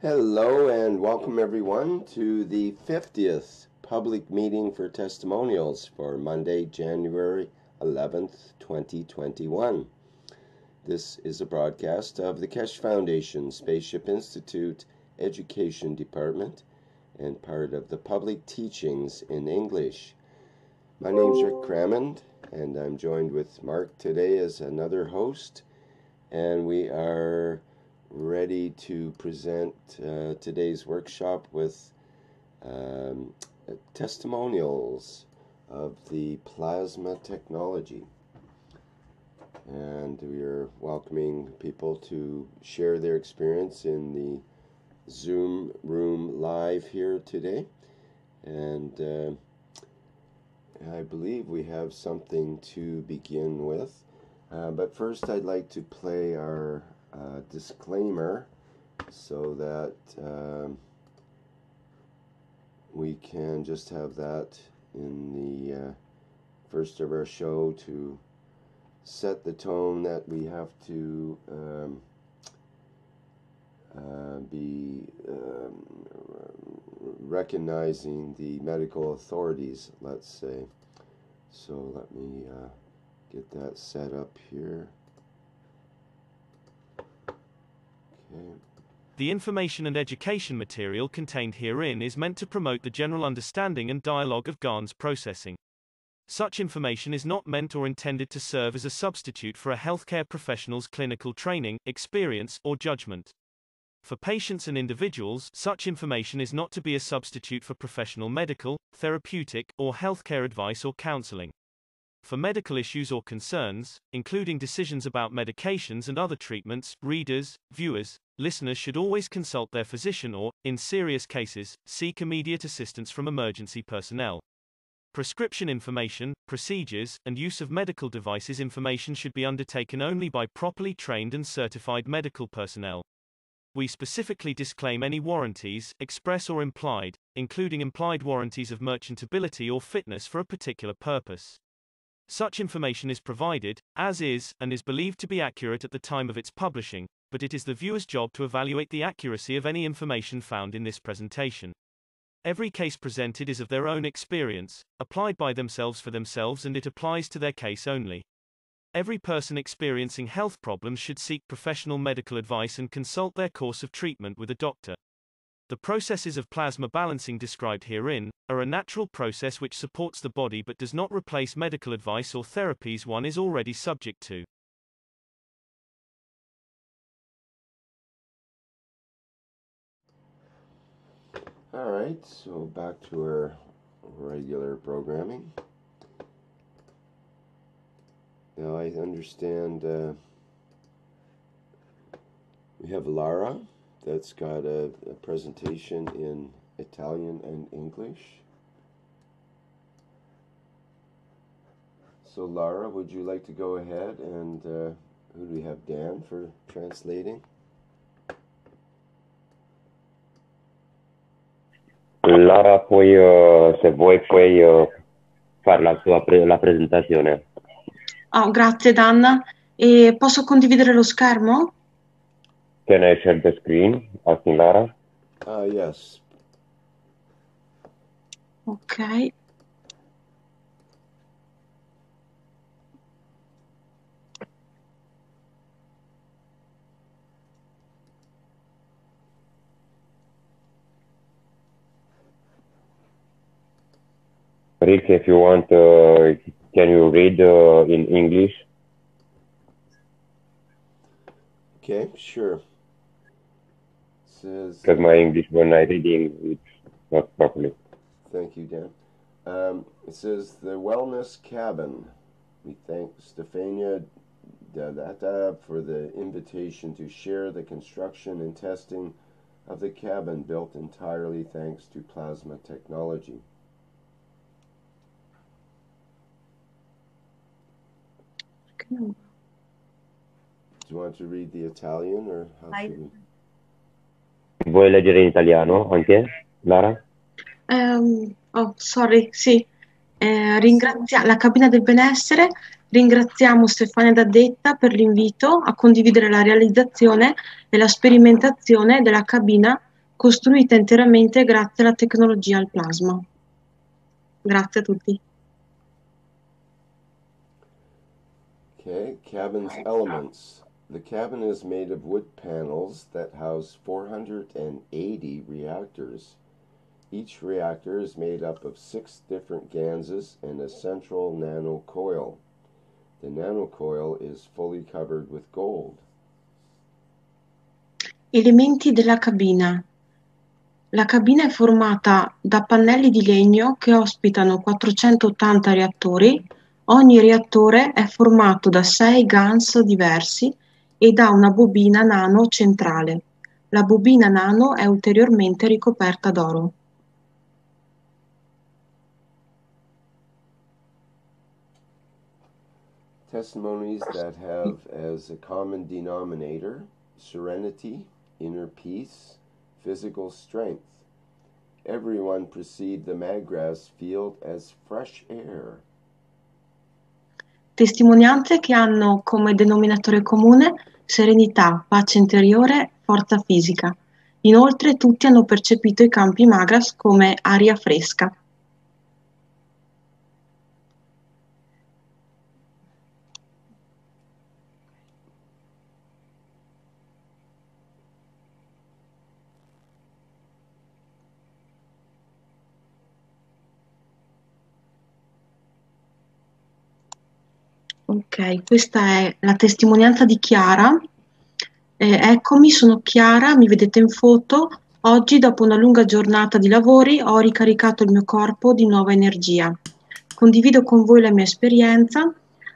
Hello and welcome everyone to the 50th public meeting for testimonials for Monday, January 11th, 2021. This is a broadcast of the Keshe Foundation Spaceship Institute Education Department and part of the Public Teachings in English. My name's Rick Crammond and I'm joined with Mark today as another host, and we are ready to present today's workshop with testimonials of the plasma technology. And we are welcoming people to share their experience in the Zoom room live here today. And I believe we have something to begin with. But first I'd like to play our disclaimer so that we can just have that in the first of our show to set the tone that we have to be recognizing the medical authorities, let's say. So let me get that set up here. The information and education material contained herein is meant to promote the general understanding and dialogue of GANs processing. Such information is not meant or intended to serve as a substitute for a healthcare professional's clinical training, experience, or judgment. For patients and individuals, such information is not to be a substitute for professional medical, therapeutic, or healthcare advice or counseling. For medical issues or concerns, including decisions about medications and other treatments, readers, viewers, listeners should always consult their physician or, in serious cases, seek immediate assistance from emergency personnel. Prescription information, procedures, and use of medical devices information should be undertaken only by properly trained and certified medical personnel. We specifically disclaim any warranties, express or implied, including implied warranties of merchantability or fitness for a particular purpose. Such information is provided, as is, and is believed to be accurate at the time of its publishing, but it is the viewer's job to evaluate the accuracy of any information found in this presentation. Every case presented is of their own experience, applied by themselves for themselves, and it applies to their case only. Every person experiencing health problems should seek professional medical advice and consult their course of treatment with a doctor. The processes of plasma balancing described herein are a natural process which supports the body but does not replace medical advice or therapies one is already subject to. All right, so back to our regular programming. Now I understand we have Lara that's got a presentation in Italian and English. So Lara, would you like to go ahead, and who do we have, Dan, for translating? Lara, se vuoi puoi fare la presentazione. Oh, grazie Dan. E posso condividere lo schermo? Can I share the screen? Asking Lara. Yes. Ok. Rick, if you want, can you read in English? Okay, sure. Says, because my English, when I reading, it's not properly. Thank you, Dan. It says, the Wellness Cabin. We thank Stefania Dadata for the invitation to share the construction and testing of the cabin built entirely thanks to plasma technology. Do you want to read the Italian, or how should we? Vuoi leggere in italiano anche, Lara? Oh, sorry, sì. La cabina del benessere, ringraziamo Stefania D'Addetta per l'invito a condividere la realizzazione e la sperimentazione della cabina costruita interamente grazie alla tecnologia al plasma. Grazie a tutti. Okay, cabin's elements. The cabin is made of wood panels that house 480 reactors. Each reactor is made up of 6 different ganses and a central nanocoil. The nanocoil is fully covered with gold. Elementi della cabina. La cabina è formata da pannelli di legno che ospitano 480 reattori. Ogni reattore è formato da 6 GUNS diversi ed ha una bobina nano centrale. La bobina nano è ulteriormente ricoperta d'oro. Testimonies that have as a common denominator serenity, inner peace, physical strength. Everyone perceived the Madgrass field as fresh air. Testimonianze che hanno come denominatore comune serenità, pace interiore, forza fisica. Inoltre tutti hanno percepito i campi Madgrass come aria fresca. Ok, questa è la testimonianza di Chiara. Eccomi, sono Chiara, mi vedete in foto. Oggi, dopo una lunga giornata di lavori, ho ricaricato il mio corpo di nuova energia. Condivido con voi la mia esperienza.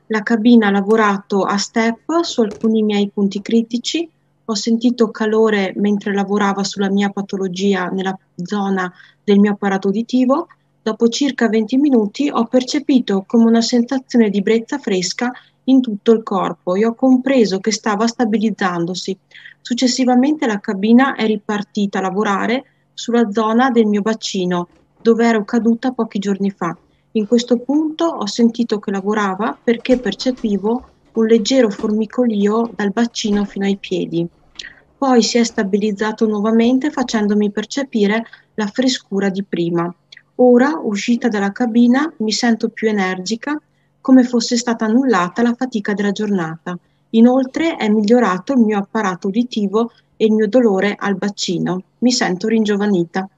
La cabina ha lavorato a step su alcuni miei punti critici. Ho sentito calore mentre lavorava sulla mia patologia nella zona del mio apparato uditivo. Dopo circa 20 minuti ho percepito come una sensazione di brezza fresca in tutto il corpo e ho compreso che stava stabilizzandosi. Successivamente la cabina è ripartita a lavorare sulla zona del mio bacino, dove ero caduta pochi giorni fa. In questo punto ho sentito che lavorava perché percepivo un leggero formicolio dal bacino fino ai piedi. Poi si è stabilizzato nuovamente facendomi percepire la frescura di prima. Ora, uscita dalla cabina, mi sento più energica, come fosse stata annullata la fatica della giornata. Inoltre è migliorato il mio apparato uditivo e il mio dolore al bacino. Mi sento ringiovanita.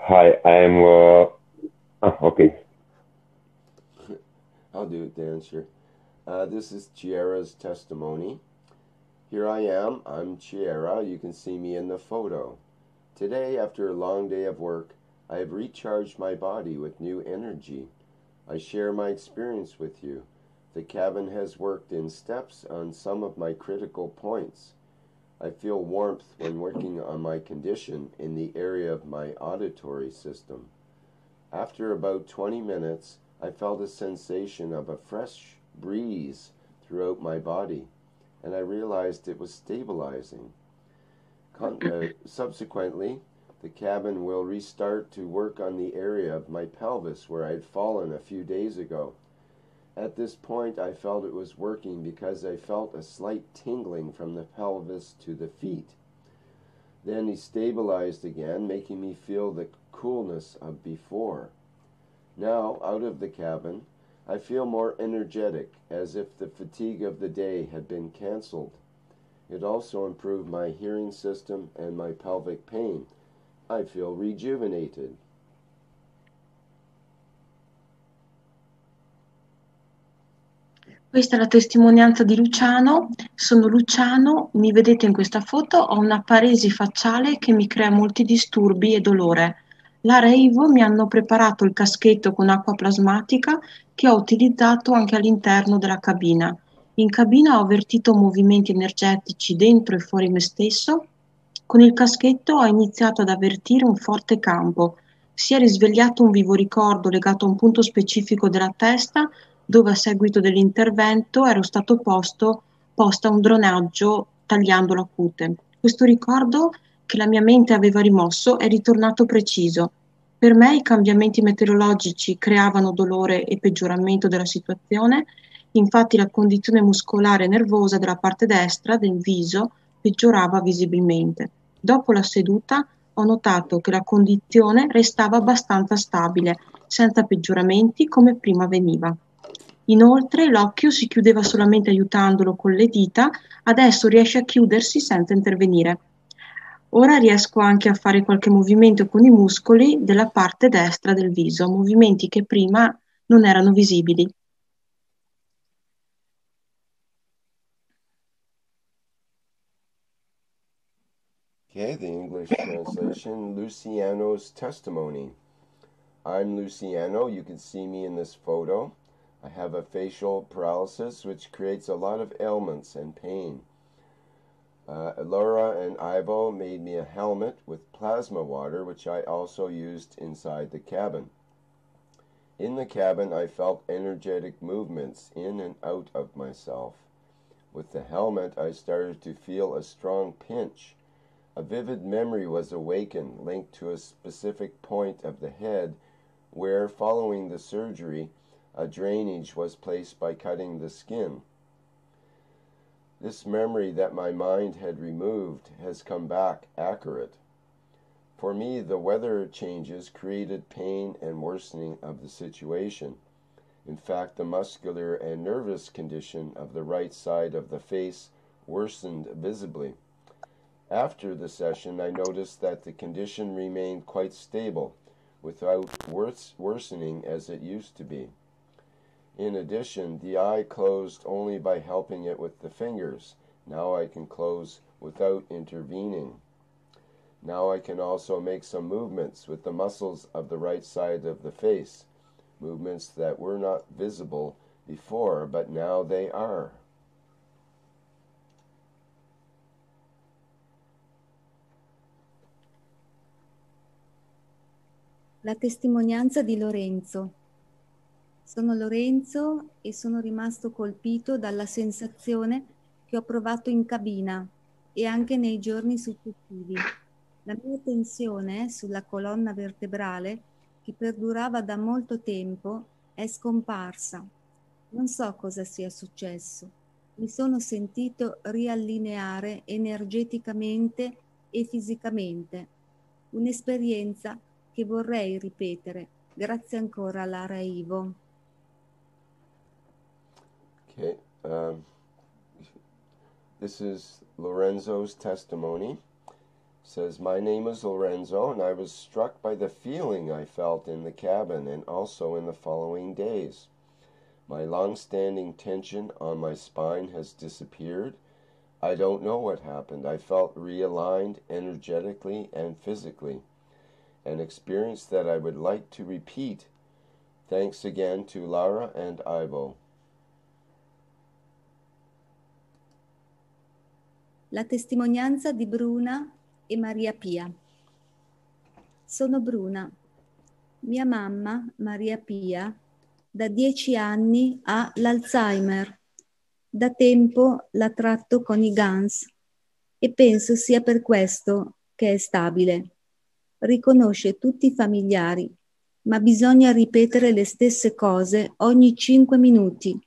Hi, I'm. Okay. I'll do it, Dan, sure. This is Chiara's testimony. Here I am. I'm Chiara. You can see me in the photo. Today, after a long day of work, I have recharged my body with new energy. I share my experience with you. The cabin has worked in steps on some of my critical points. I feel warmth when working on my condition in the area of my auditory system. After about 20 minutes, I felt a sensation of a fresh breeze throughout my body, and I realized it was stabilizing. Subsequently, the cabin will restart to work on the area of my pelvis where I had fallen a few days ago. At this point, I felt it was working because I felt a slight tingling from the pelvis to the feet. Then he stabilized again, making me feel the coolness of before. Now, out of the cabin, I feel more energetic, as if the fatigue of the day had been canceled. It also improved my hearing system and my pelvic pain. I feel rejuvenated. Questa è la testimonianza di Luciano. Sono Luciano, mi vedete in questa foto, ho una paresi facciale che mi crea molti disturbi e dolore. Lara e Ivo mi hanno preparato il caschetto con acqua plasmatica che ho utilizzato anche all'interno della cabina. In cabina ho avvertito movimenti energetici dentro e fuori me stesso. Con il caschetto ho iniziato ad avvertire un forte campo. Si è risvegliato un vivo ricordo legato a un punto specifico della testa dove a seguito dell'intervento ero stato posta un drenaggio tagliando la cute. Questo ricordo che la mia mente aveva rimosso è ritornato preciso. Per me i cambiamenti meteorologici creavano dolore e peggioramento della situazione, infatti la condizione muscolare e nervosa della parte destra del viso peggiorava visibilmente. Dopo la seduta ho notato che la condizione restava abbastanza stabile, senza peggioramenti come prima avveniva. Inoltre l'occhio si chiudeva solamente aiutandolo con le dita, adesso riesce a chiudersi senza intervenire. Ora riesco anche a fare qualche movimento con i muscoli della parte destra del viso, movimenti che prima non erano visibili. Okay, the English translation, Luciano's testimony. I'm Luciano. You can see me in this photo. I have a facial paralysis which creates a lot of ailments and pain. Laura and Ivo made me a helmet with plasma water, which I also used inside the cabin. In the cabin, I felt energetic movements in and out of myself. With the helmet, I started to feel a strong pinch. A vivid memory was awakened, linked to a specific point of the head where, following the surgery, a drainage was placed by cutting the skin. This memory that my mind had removed has come back accurate. For me, the weather changes created pain and worsening of the situation. In fact, the muscular and nervous condition of the right side of the face worsened visibly. After the session, I noticed that the condition remained quite stable, without worsening as it used to be. In addition, the eye closed only by helping it with the fingers. Now I can close without intervening. Now I can also make some movements with the muscles of the right side of the face, movements that were not visible before, but now they are. La testimonianza di Lorenzo. Sono Lorenzo e sono rimasto colpito dalla sensazione che ho provato in cabina e anche nei giorni successivi. La mia tensione sulla colonna vertebrale, che perdurava da molto tempo, è scomparsa. Non so cosa sia successo. Mi sono sentito riallineare energeticamente e fisicamente. Un'esperienza che vorrei ripetere. Grazie ancora, Lara e Ivo. Okay, this is Lorenzo's testimony. It says, my name is Lorenzo, and I was struck by the feeling I felt in the cabin and also in the following days. My long-standing tension on my spine has disappeared. I don't know what happened. I felt realigned energetically and physically, an experience that I would like to repeat. Thanks again to Lara and Ivo. La testimonianza di Bruna e Maria Pia. Sono Bruna. Mia mamma, Maria Pia, da 10 anni ha l'Alzheimer. Da tempo la tratto con i GANS e penso sia per questo che è stabile. Riconosce tutti i familiari, ma bisogna ripetere le stesse cose ogni 5 minuti.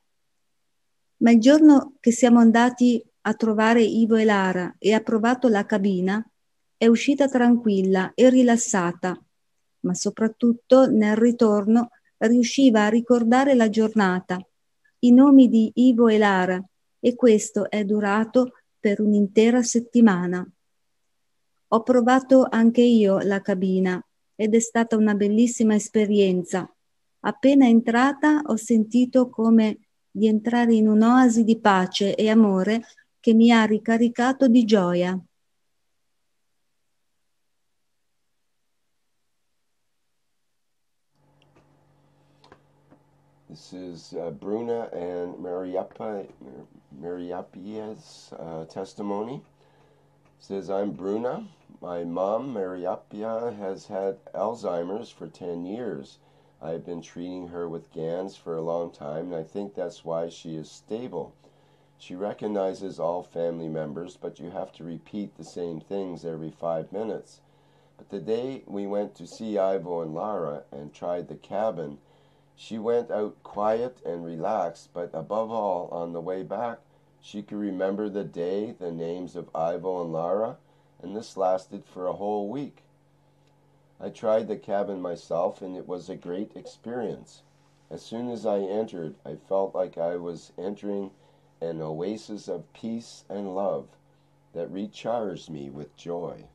Ma il giorno che siamo andati a trovare Ivo e Lara e ha provato la cabina, è uscita tranquilla e rilassata, ma soprattutto nel ritorno riusciva a ricordare la giornata, i nomi di Ivo e Lara, e questo è durato per un'intera settimana. Ho provato anche io la cabina ed è stata una bellissima esperienza. Appena entrata ho sentito come di entrare in un'oasi di pace e amore che mi ha ricaricato di gioia. This is Bruna and Mariapia's testimony. It says, I'm Bruna. My mom, Mariapia, has had Alzheimer's for 10 years. I've been treating her with GANs for a long time, and I think that's why she is stable. She recognizes all family members, but you have to repeat the same things every 5 minutes. But the day we went to see Ivo and Lara and tried the cabin, she went out quiet and relaxed, but above all, on the way back, She could remember the day, the names of Ivo and Lara, and this lasted for a whole week. I tried the cabin myself, and it was a great experience. As soon as I entered, I felt like I was entering an oasis of peace and love that recharged me with joy.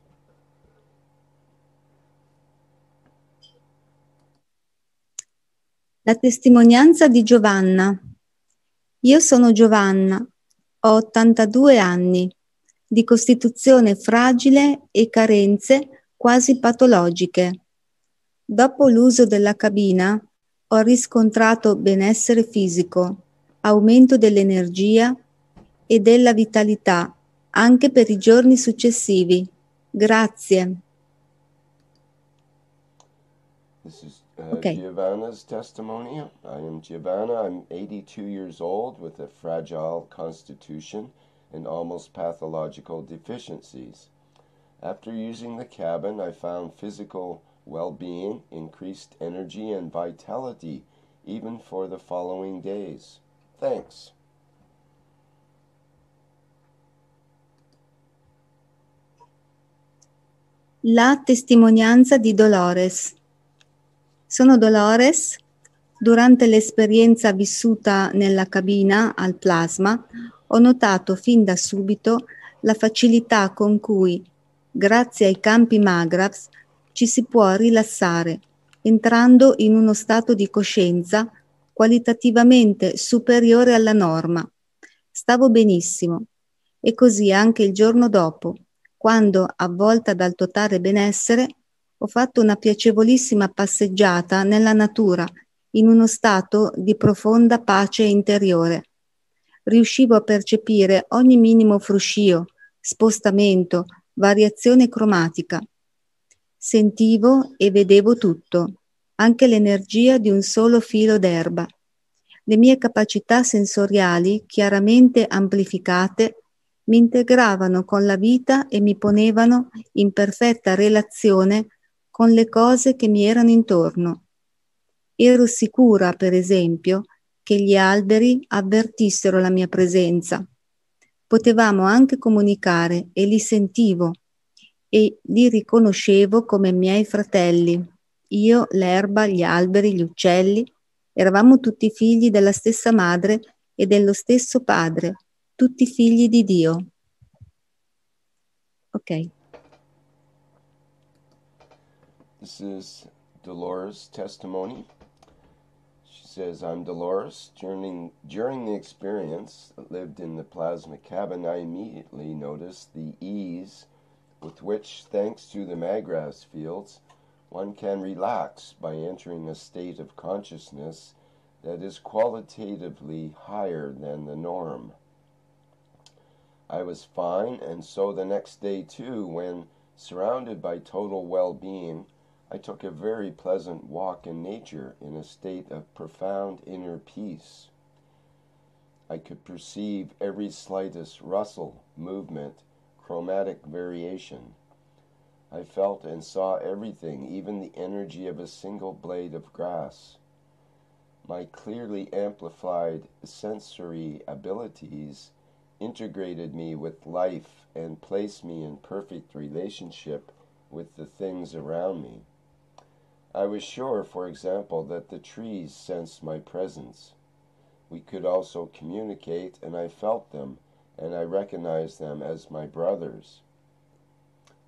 La testimonianza di Giovanna. Io sono Giovanna, ho 82 anni, di costituzione fragile e carenze quasi patologiche. Dopo l'uso della cabina ho riscontrato benessere fisico, aumento dell'energia e della vitalità anche per i giorni successivi. Grazie. This is Okay. Giovanna's testimony. I am Giovanna. I'm 82 years old with a fragile constitution and almost pathological deficiencies. After using the cabin, I found physical well-being, increased energy and vitality, even for the following days. Thanks. La testimonianza di Dolores. Sono Dolores. Durante l'esperienza vissuta nella cabina al plasma, ho notato fin da subito la facilità con cui, grazie ai campi Magraves, ci si può rilassare, entrando in uno stato di coscienza qualitativamente superiore alla norma. Stavo benissimo, e così anche il giorno dopo, quando, avvolta dal totale benessere, ho fatto una piacevolissima passeggiata nella natura, in uno stato di profonda pace interiore. Riuscivo a percepire ogni minimo fruscio, spostamento, variazione cromatica. Sentivo e vedevo tutto, anche l'energia di un solo filo d'erba. Le mie capacità sensoriali, chiaramente amplificate, mi integravano con la vita e mi ponevano in perfetta relazione con le cose che mi erano intorno. Ero sicura, per esempio, che gli alberi avvertissero la mia presenza. Potevamo anche comunicare e li sentivo e li riconoscevo come miei fratelli. Io, l'erba, gli alberi, gli uccelli, eravamo tutti figli della stessa madre e dello stesso padre, tutti figli di Dio. Ok. This is Dolores' testimony. She says, I'm Dolores. During the experience that lived in the plasma cabin, I immediately noticed the ease with which, thanks to the Magras fields, one can relax by entering a state of consciousness that is qualitatively higher than the norm. I was fine, and so the next day too, when, surrounded by total well-being, I took a very pleasant walk in nature in a state of profound inner peace. I could perceive every slightest rustle, movement, chromatic variation. I felt and saw everything, even the energy of a single blade of grass. My clearly amplified sensory abilities integrated me with life and placed me in perfect relationship with the things around me. I was sure, for example, that the trees sensed my presence. We could also communicate, and I felt them, and I recognized them as my brothers.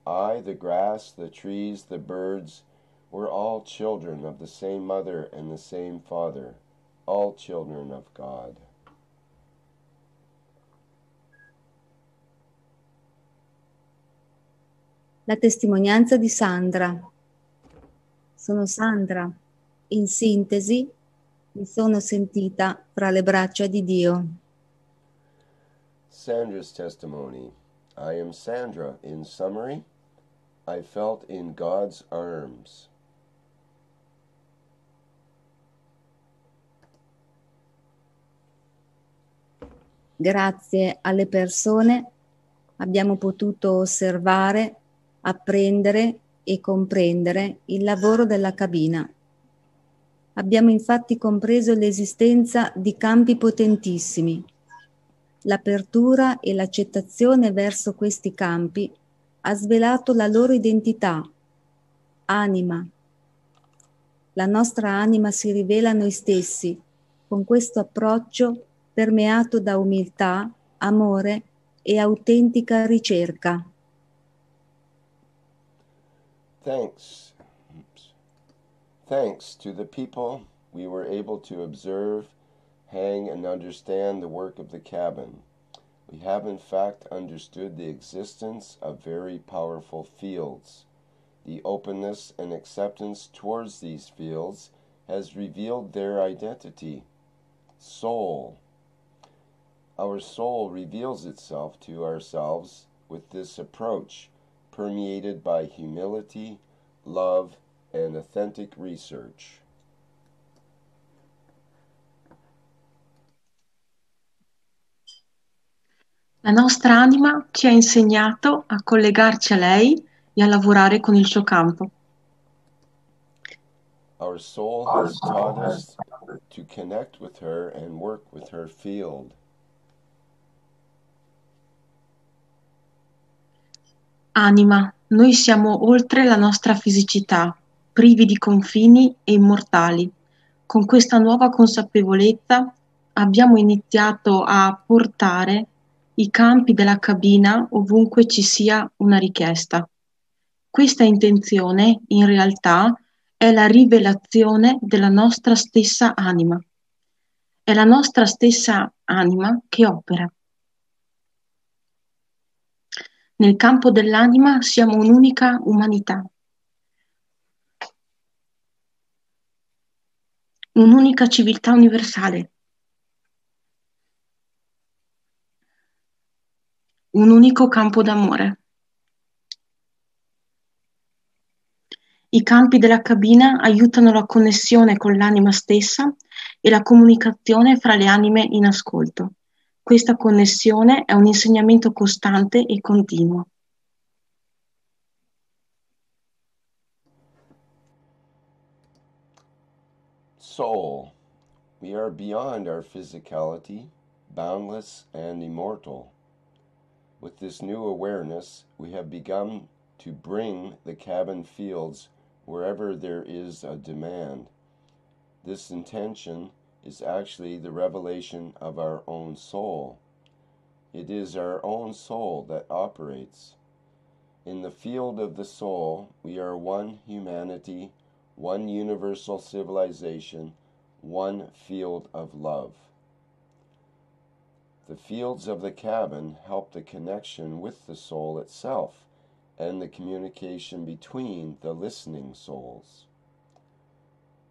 I, the grass, the trees, the birds, were all children of the same mother and the same father, all children of God. La testimonianza di Sandra. Sono Sandra. In sintesi, mi sono sentita tra le braccia di Dio. Sandra's testimony. I am Sandra. In summary, I felt in God's arms. Grazie alle persone abbiamo potuto osservare, apprendere e comprendere il lavoro della cabina. Abbiamo infatti compreso l'esistenza di campi potentissimi. L'apertura e l'accettazione verso questi campi ha svelato la loro identità, anima. La nostra anima si rivela a noi stessi con questo approccio permeato da umiltà, amore e autentica ricerca. Thanks to the people, we were able to observe, hang, and understand the work of the cabin. We have in fact understood the existence of very powerful fields. The openness and acceptance towards these fields has revealed their identity, soul. Our soul reveals itself to ourselves with this approach, permeated by humility, love, and authentic research. La nostra anima ci ha insegnato a collegarci a lei e a lavorare con il suo campo. Our soul has taught us to connect with her and work with her field. Anima, noi siamo oltre la nostra fisicità, privi di confini e immortali. Con questa nuova consapevolezza abbiamo iniziato a portare i campi della cabina ovunque ci sia una richiesta. Questa intenzione, in realtà, è la rivelazione della nostra stessa anima. È la nostra stessa anima che opera. Nel campo dell'anima siamo un'unica umanità, un'unica civiltà universale, un unico campo d'amore. I campi della cabina aiutano la connessione con l'anima stessa e la comunicazione fra le anime in ascolto. Questa connessione è un insegnamento costante e continuo. Soul, we are beyond our physicality, boundless and immortal. With this new awareness, we have begun to bring the cabin fields wherever there is a demand. This intention is actually the revelation of our own soul. It is our own soul that operates. In the field of the soul, we are one humanity, one universal civilization, one field of love. The fields of the cabin help the connection with the soul itself and the communication between the listening souls.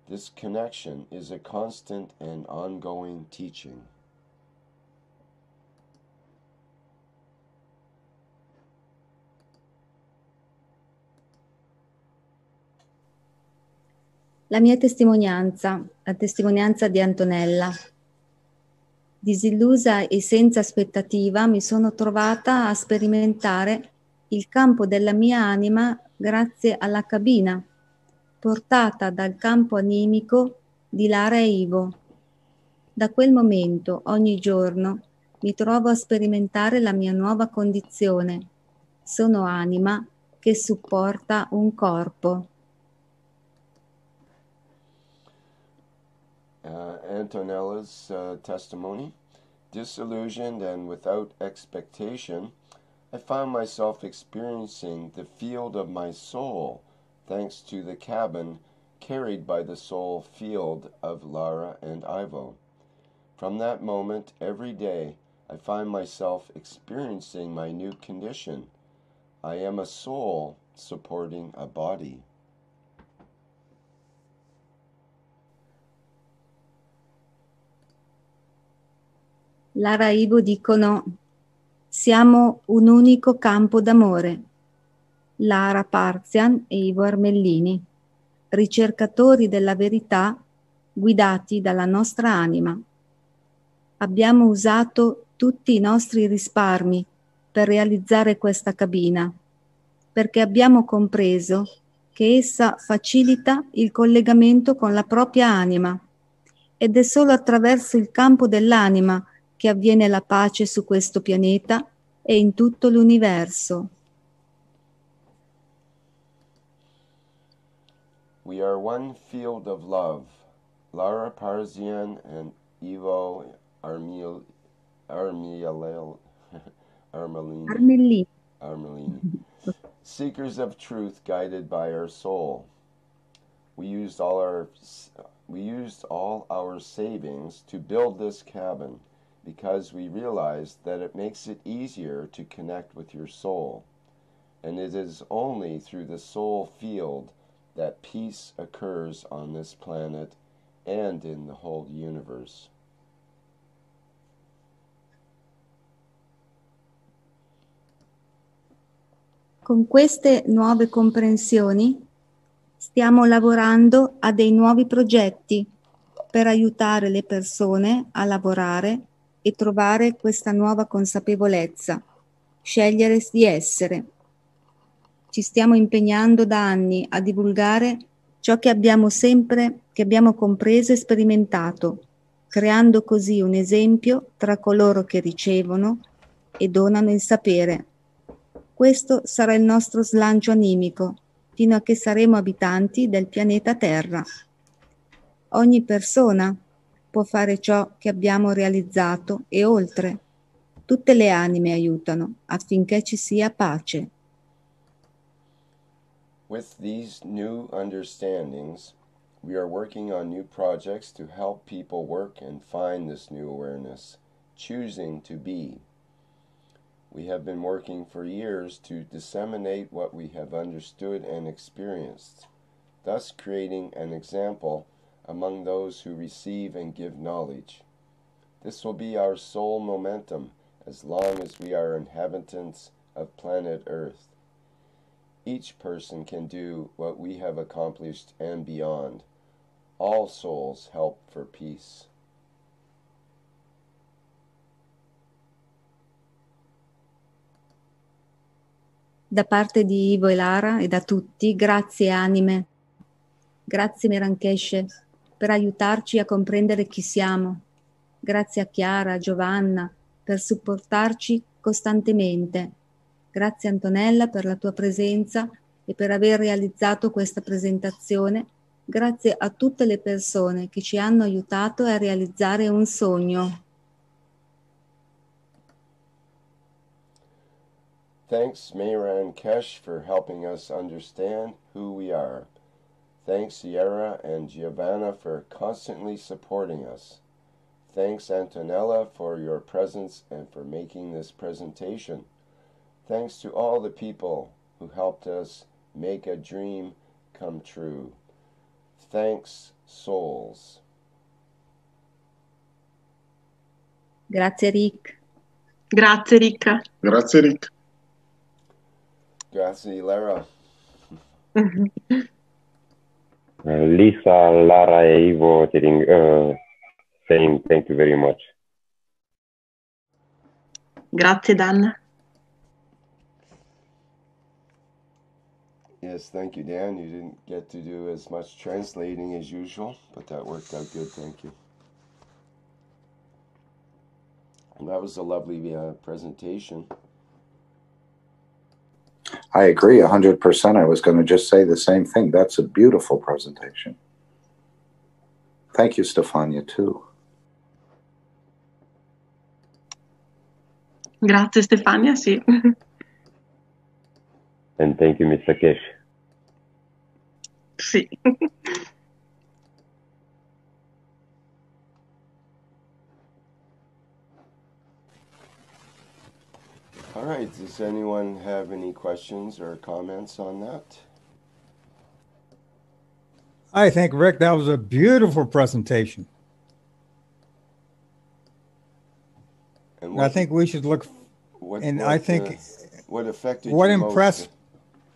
This connection is a constant and ongoing teaching. La mia testimonianza, la testimonianza di Antonella. Disillusa e senza aspettativa mi sono trovata a sperimentare il campo della mia anima grazie alla cabina, portata dal campo animico di Lara e Ivo. Da quel momento, ogni giorno, mi trovo a sperimentare la mia nuova condizione. Sono anima che supporta un corpo. Antonella's testimony. Disillusioned and without expectation, I found myself experiencing the field of my soul thanks to the cabin carried by the soul field of Lara and Ivo. From that moment, every day, I find myself experiencing my new condition. I am a soul supporting a body. Lara e Ivo dicono: siamo un unico campo d'amore. Lara Parzian e Ivo Armellini, ricercatori della verità guidati dalla nostra anima. Abbiamo usato tutti i nostri risparmi per realizzare questa cabina, perché abbiamo compreso che essa facilita il collegamento con la propria anima ed è solo attraverso il campo dell'anima che avviene la pace su questo pianeta e in tutto l'universo. We are one field of love. Lara Parzian and Ivo Armelini. Seekers of truth guided by our soul. We used all our savings to build this cabin because we realized that it makes it easier to connect with your soul. And it is only through the soul field that peace occurs on this planet and in the whole universe. Con queste nuove comprensioni stiamo lavorando a dei nuovi progetti per aiutare le persone a lavorare e trovare questa nuova consapevolezza, scegliere di essere. Ci stiamo impegnando da anni a divulgare ciò che abbiamo compreso e sperimentato, creando così un esempio tra coloro che ricevono e donano il sapere. Questo sarà il nostro slancio animico, fino a che saremo abitanti del pianeta Terra. Ogni persona può fare ciò che abbiamo realizzato e oltre. Tutte le anime aiutano affinché ci sia pace. With these new understandings, we are working on new projects to help people work and find this new awareness, choosing to be. We have been working for years to disseminate what we have understood and experienced, thus creating an example among those who receive and give knowledge. This will be our sole momentum as long as we are inhabitants of planet Earth. Each person can do what we have accomplished and beyond. All souls help for peace. Da parte di Ivo e Lara e da tutti, grazie anime. Grazie Mehran Keshe per aiutarci a comprendere chi siamo. Grazie a Chiara, a Giovanna per supportarci costantemente. Grazie Antonella per la tua presenza e per aver realizzato questa presentazione. Grazie a tutte le persone che ci hanno aiutato a realizzare un sogno. Thanks Mehran Keshe for helping us understand who we are. Thanks Sierra and Giovanna for constantly supporting us. Thanks Antonella for your presence and for making this presentation. Thanks to all the people who helped us make a dream come true. Thanks, souls. Grazie Rick. Grazie Ricca. Grazie Rick. Grazie Lara. Lisa, Lara e Ivo saying thank you very much. Grazie Dan. Yes, thank you, Dan. You didn't get to do as much translating as usual, but that worked out good. Thank you. And that was a lovely presentation. I agree 100%. I was going to just say the same thing. That's a beautiful presentation. Thank you, Stefania, too. Grazie Stefania, sì. And thank you, Mr. Keshe. Sì. All right, does anyone have any questions or comments on that? I think, Rick, that was a beautiful presentation. And I think we should look, I think what affected what you impressed, most?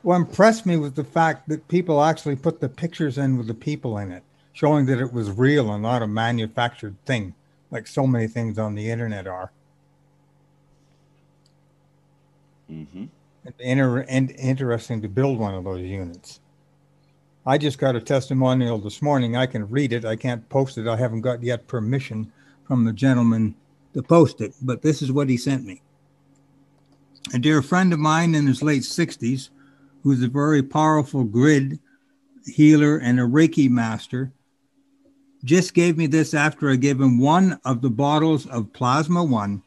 what impressed me was the fact that people actually put the pictures in with the people in it, showing that it was real and not a manufactured thing, like so many things on the internet are. Mm-hmm. Interesting to build one of those units. I just got a testimonial this morning. I can read it. I can't post it. I haven't got yet permission from the gentleman to post it, but this is what he sent me. A dear friend of mine in his late 60s, who's a very powerful grid healer and a Reiki master, just gave me this after I gave him one of the bottles of Plasma One,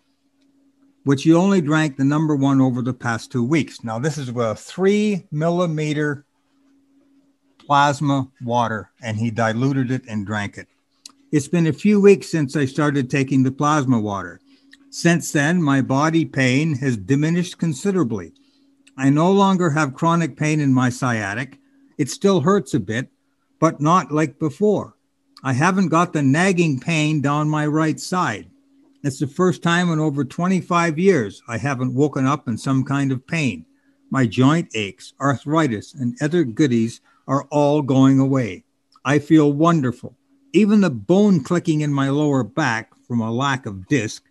which he only drank the number one over the past 2 weeks. Now, this is a 3 millimeter plasma water, and he diluted it and drank it. It's been a few weeks since I started taking the plasma water. Since then, my body pain has diminished considerably. I no longer have chronic pain in my sciatic. It still hurts a bit, but not like before. I haven't got the nagging pain down my right side. It's the first time in over 25 years I haven't woken up in some kind of pain. My joint aches, arthritis, and other goodies are all going away. I feel wonderful. Even the bone clicking in my lower back from a lack of disc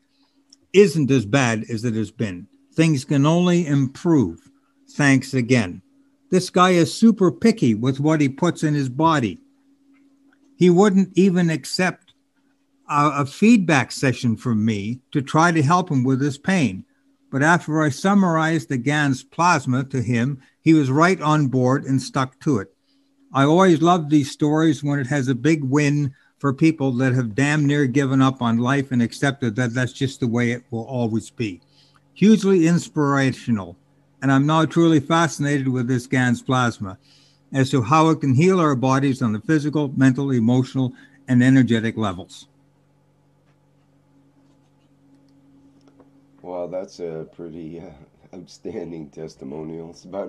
isn't as bad as it has been. Things can only improve. Thanks again. This guy is super picky with what he puts in his body. He wouldn't even accept a feedback session from me to try to help him with his pain. But after I summarized the GANS plasma to him, he was right on board and stuck to it. I always love these stories when it has a big win for people that have damn near given up on life and accepted that that's just the way it will always be. Hugely inspirational. And I'm now truly fascinated with this GANS plasma as to how it can heal our bodies on the physical, mental, emotional, and energetic levels. Well, that's a pretty outstanding testimonial. It's about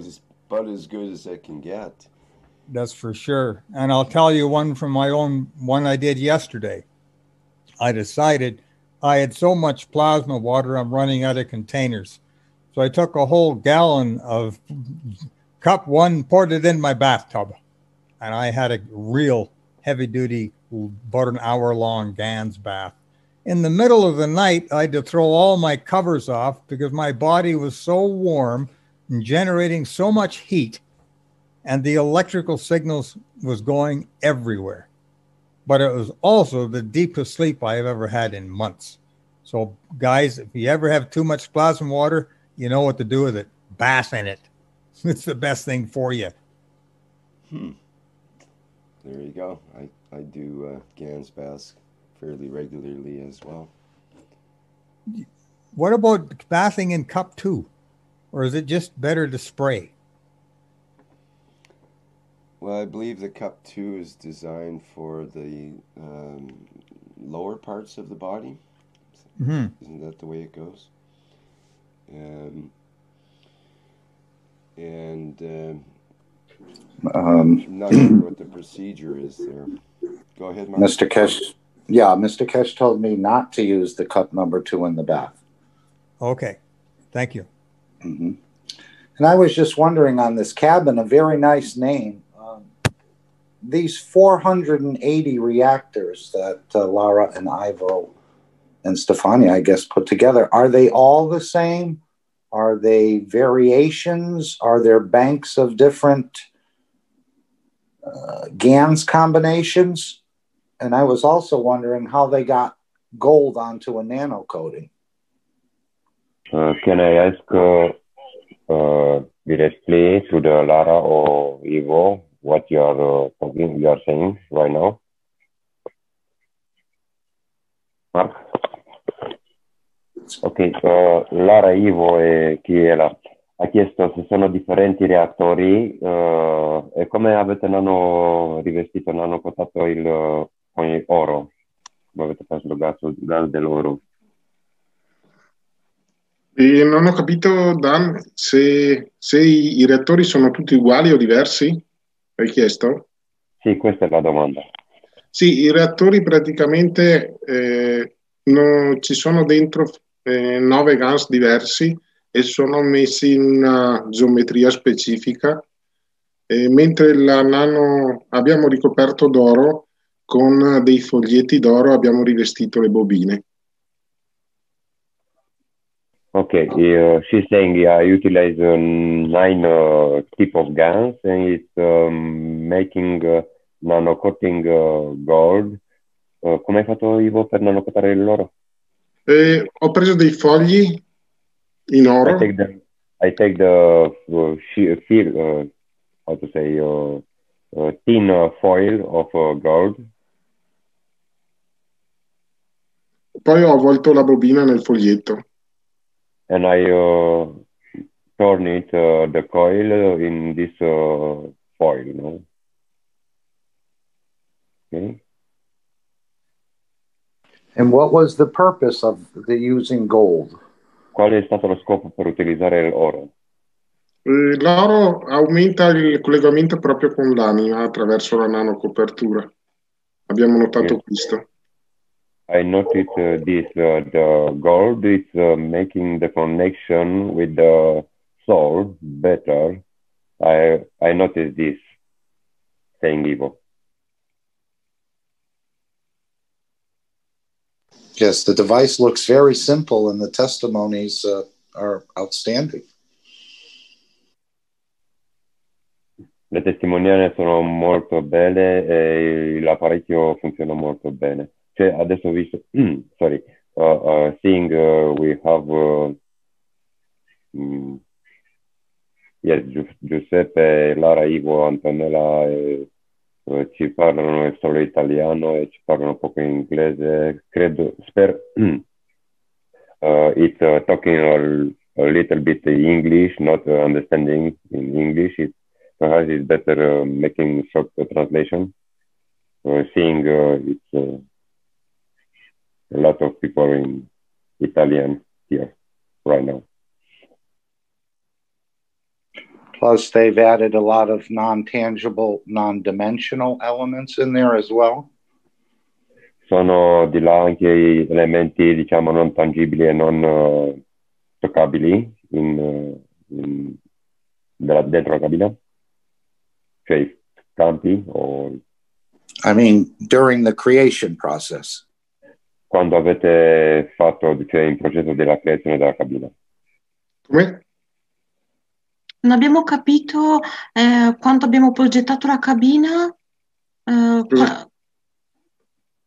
as good as it can get. That's for sure. And I'll tell you one from my own, one I did yesterday. I decided I had so much plasma water, I'm running out of containers. So I took a whole gallon of cup one, poured it in my bathtub. And I had a real heavy duty, about an hour long GANS bath. In the middle of the night, I had to throw all my covers off because my body was so warm and generating so much heat, and the electrical signals was going everywhere. But it was also the deepest sleep I have ever had in months. So guys, if you ever have too much plasma water, you know what to do with it. Bath in it. It's the best thing for you. There you go. I do GANS baths fairly regularly as well. What about bathing in cup 2? Or is it just better to spray? Well, I believe the cup 2 is designed for the lower parts of the body. Mm-hmm. Isn't that the way it goes? I'm not sure what the procedure is there. Go ahead, Mark. Mr. Keshe, Mr. Keshe told me not to use the cup number 2 in the bath. Okay, thank you. Mm-hmm. And I was just wondering on this cabin, a very nice name. These 480 reactors that Lara and Ivo and Stefania, I guess, put together, are they all the same? Are they variations? Are there banks of different GANS combinations? And I was also wondering how they got gold onto a nano coating. Can I ask directly to the Lara or Ivo what you are saying right now? Mark? Ok, Lara, Ivo e chi è là? Ha chiesto se sono differenti reattori e come avete rivestito, nano-cotato con il oro, come avete preso il gas dell'oro. E non ho capito, Dan, se i reattori sono tutti uguali o diversi? Hai chiesto? Sì, questa è la domanda. Sì, i reattori praticamente ci sono dentro 9 GANS diversi e sono messi in una geometria specifica, mentre la nano abbiamo ricoperto d'oro, con dei foglietti d'oro abbiamo rivestito le bobine. Okay, she's saying I utilize 9 type of GANs and it's making nano-coating gold. Come hai fatto, Ivo, per nano-coatare l'oro? Ho preso dei fogli in oro. I take the how to say, thin foil of gold. Poi ho avvolto la bobina nel foglietto. And I turn it, the coil in this foil, no? Okay. And what was the purpose of the using gold? Qual è stato lo scopo per utilizzare l'oro? L'oro aumenta il collegamento proprio con l'anima attraverso la nanocopertura. Abbiamo notato Yes. questo. I noticed this, the gold is making the connection with the soul better. I noticed this, saying Ivo. Yes, the device looks very simple and the testimonies are outstanding. Le testimonianze sono molto belle e l'apparecchio funziona molto bene. Cioè, adesso ho visto, sorry, seeing we have, yes, Giuseppe, Lara, Ivo, Antonella, ci parlano solo italiano e ci parlano poco inglese. Credo, spero, it's talking a little bit English, not understanding in English. Perhaps it's better making short translation. Seeing it's a lot of people in Italian here right now. Plus, they've added a lot of non-tangible, non-dimensional elements in there as well. Sono di là anche elementi, diciamo, non tangibili e non toccabili dentro la cabina. Cioè, campi o... I mean, during the creation process. Quando avete fatto, cioè, il processo della creazione della cabina. Come? Non abbiamo capito quando abbiamo progettato la cabina.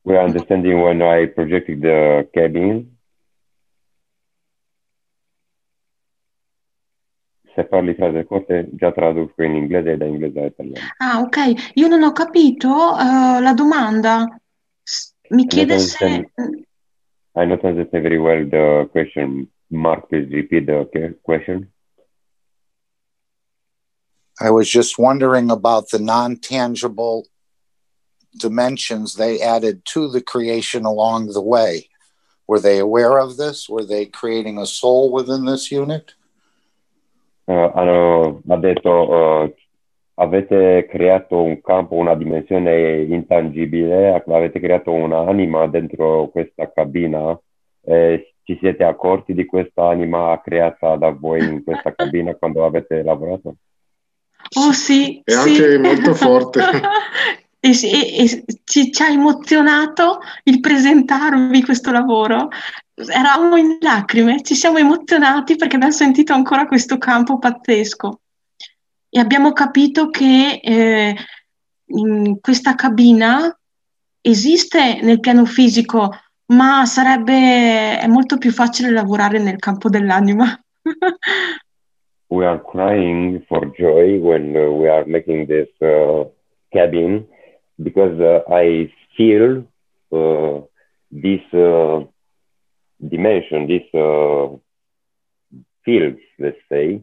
We are understanding when I projected the cabin. Se parli frasi corte, già traduco in inglese e da inglese a italiano. Ah, ok. Io non ho capito la domanda. Mi chiede se... I not understand very well the question. Mark, please repeat the question. I was just wondering about the non-tangible dimensions they added to the creation along the way. Were they aware of this? Were they creating a soul within this unit? Ha detto, avete creato un campo, una dimensione intangibile, avete creato un'anima dentro questa cabina. Ci siete accorti di questa anima creata da voi in questa cabina quando avete lavorato? Oh sì, è anche molto forte. e ci ha emozionato il presentarvi questo lavoro. Eravamo in lacrime, ci siamo emozionati perché abbiamo sentito ancora questo campo pazzesco e abbiamo capito che in questa cabina esiste nel piano fisico, ma è molto più facile lavorare nel campo dell'anima. We are crying for joy when we are making this cabin because I feel this dimension, this fields, let's say,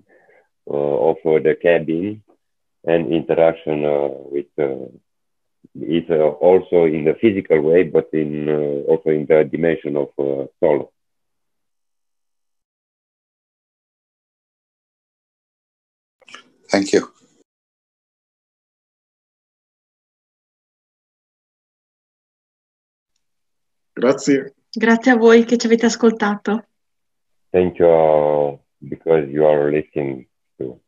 of the cabin and interaction with it also in the physical way, but also in the dimension of soul. Thank you. Grazie. Grazie a voi che ci avete ascoltato. Thank you because you are listening to.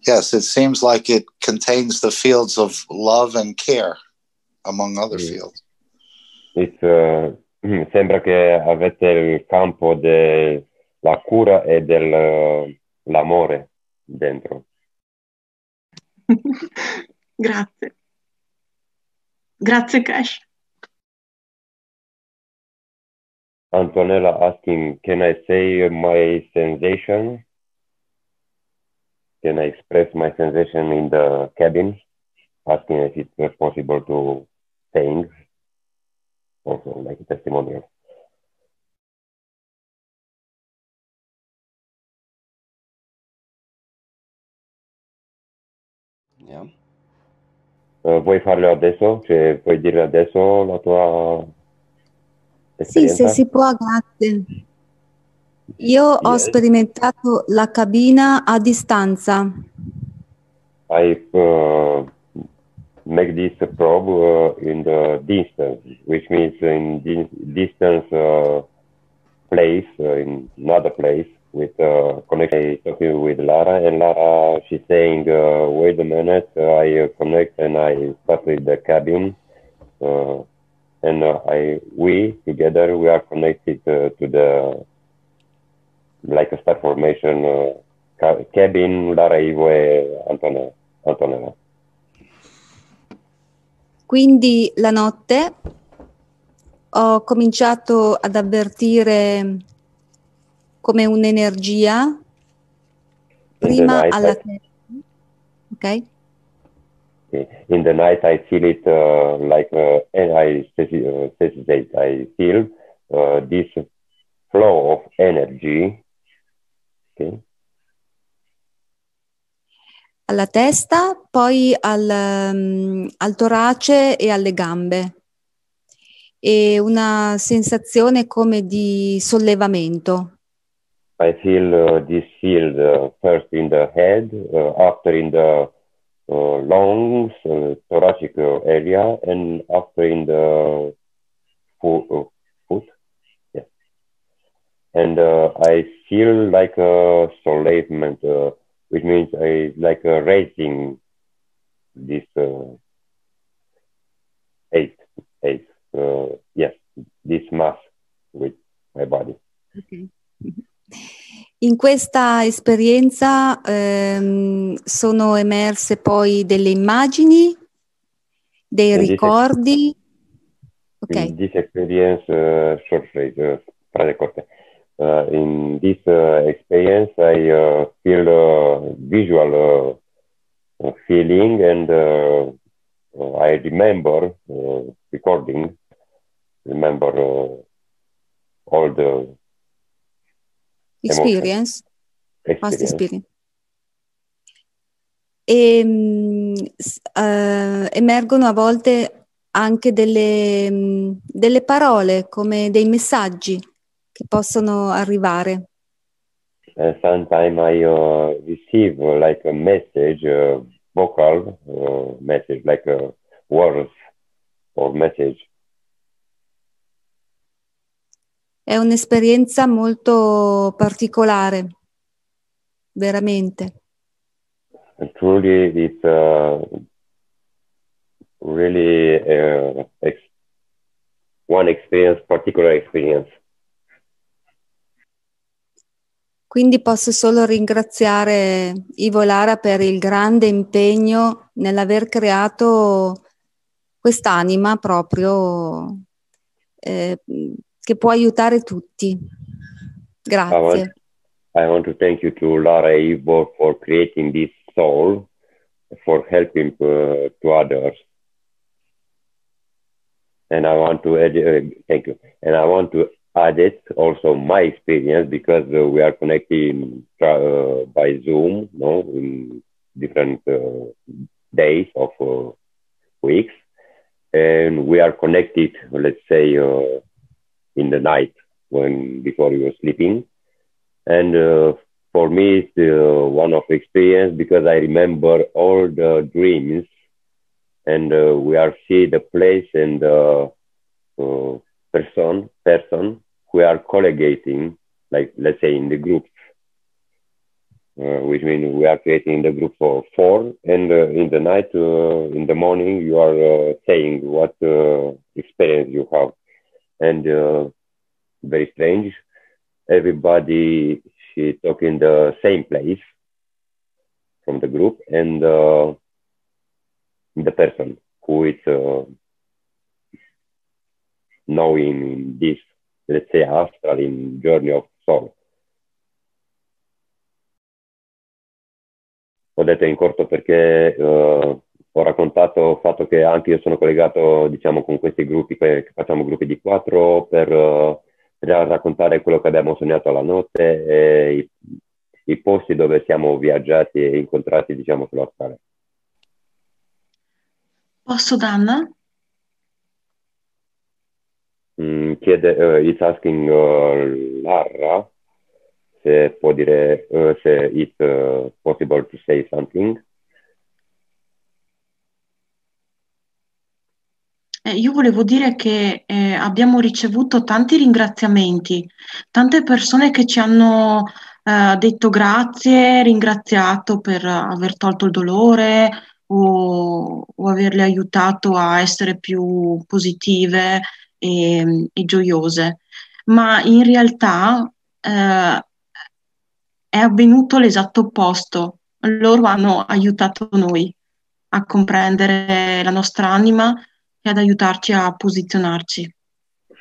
Yes, it seems like it contains the fields of love and care, among other fields. Sembra che avete il campo della cura e dell'amore dentro. Grazie. Grazie, Keshe. Antonella asking, can I say my sensation? Can I express my sensation in the cabin? Asking if it's possible to sing, also like a testimonial. Yeah. Vuoi farlo adesso? Cioè, puoi dire adesso la tua Sì, se esperienza? si può, grazie. Io ho Yes. sperimentato la cabina a distanza. I make this probe in the distance, which means in distance place, in another place, with connection. Talking with Lara, and Lara, she's saying, wait a minute, I connect and I start with the cabin, and we together, we are connected to the, like a star formation, cabin, Lara, Ivo e Antonella. Quindi la notte ho cominciato ad avvertire come un'energia prima alla testa, ok? In the night, I feel it like, and I feel this flow of energy. Okay. Alla testa, poi al torace e alle gambe. E una sensazione come di sollevamento. I feel this field first in the head, after in the lungs, thoracic area, and after in the foot. Yes. And I feel like a soulevement, which means like raising this yes, this mass with my body. Okay. In questa esperienza sono emerse poi delle immagini, dei ricordi. In this experience, short phrase, frase corte. In this experience, I feel visual feeling, and I remember remember all the experience. Past experience. E emergono a volte anche delle parole, come dei messaggi che possono arrivare. Sometimes I receive like a message, vocal message, like words or message. È un'esperienza molto particolare, veramente. And truly, it's really one experience, particular experience. Quindi posso solo ringraziare Ivo e Lara per il grande impegno nell'aver creato quest'anima proprio che può aiutare tutti. Grazie. I want to thank you to Lara e Ivo for creating this soul, for helping to others. And I want to add, thank you. And I want to add it also my experience, because we are connected by Zoom, no, in different days of weeks, and we are connected, let's say, in the night before you were sleeping. And for me, it's one of experience, because I remember all the dreams, and we are see the place and the person who are collegating, like, let's say, in the groups, which means we are creating the group for 4, and in the night, in the morning, you are saying what experience you have. And very strange, everybody, she talk in the same place from the group, and the person who is knowing this let's say, astral, in journey of soul. Ho detto in corto perché ho raccontato il fatto che anche io sono collegato, diciamo, con questi gruppi, che facciamo gruppi di 4 per raccontare quello che abbiamo sognato la notte e i posti dove siamo viaggiati e incontrati, diciamo, sulla strada. Posso, Danna? Chiede, it's asking Lara se può dire, se it's possible to say something. Io volevo dire che abbiamo ricevuto tanti ringraziamenti, tante persone che ci hanno detto grazie, ringraziato per aver tolto il dolore o averle aiutato a essere più positive e gioiose. Ma in realtà è avvenuto l'esatto opposto. Loro hanno aiutato noi a comprendere la nostra anima e ad aiutarci a posizionarci.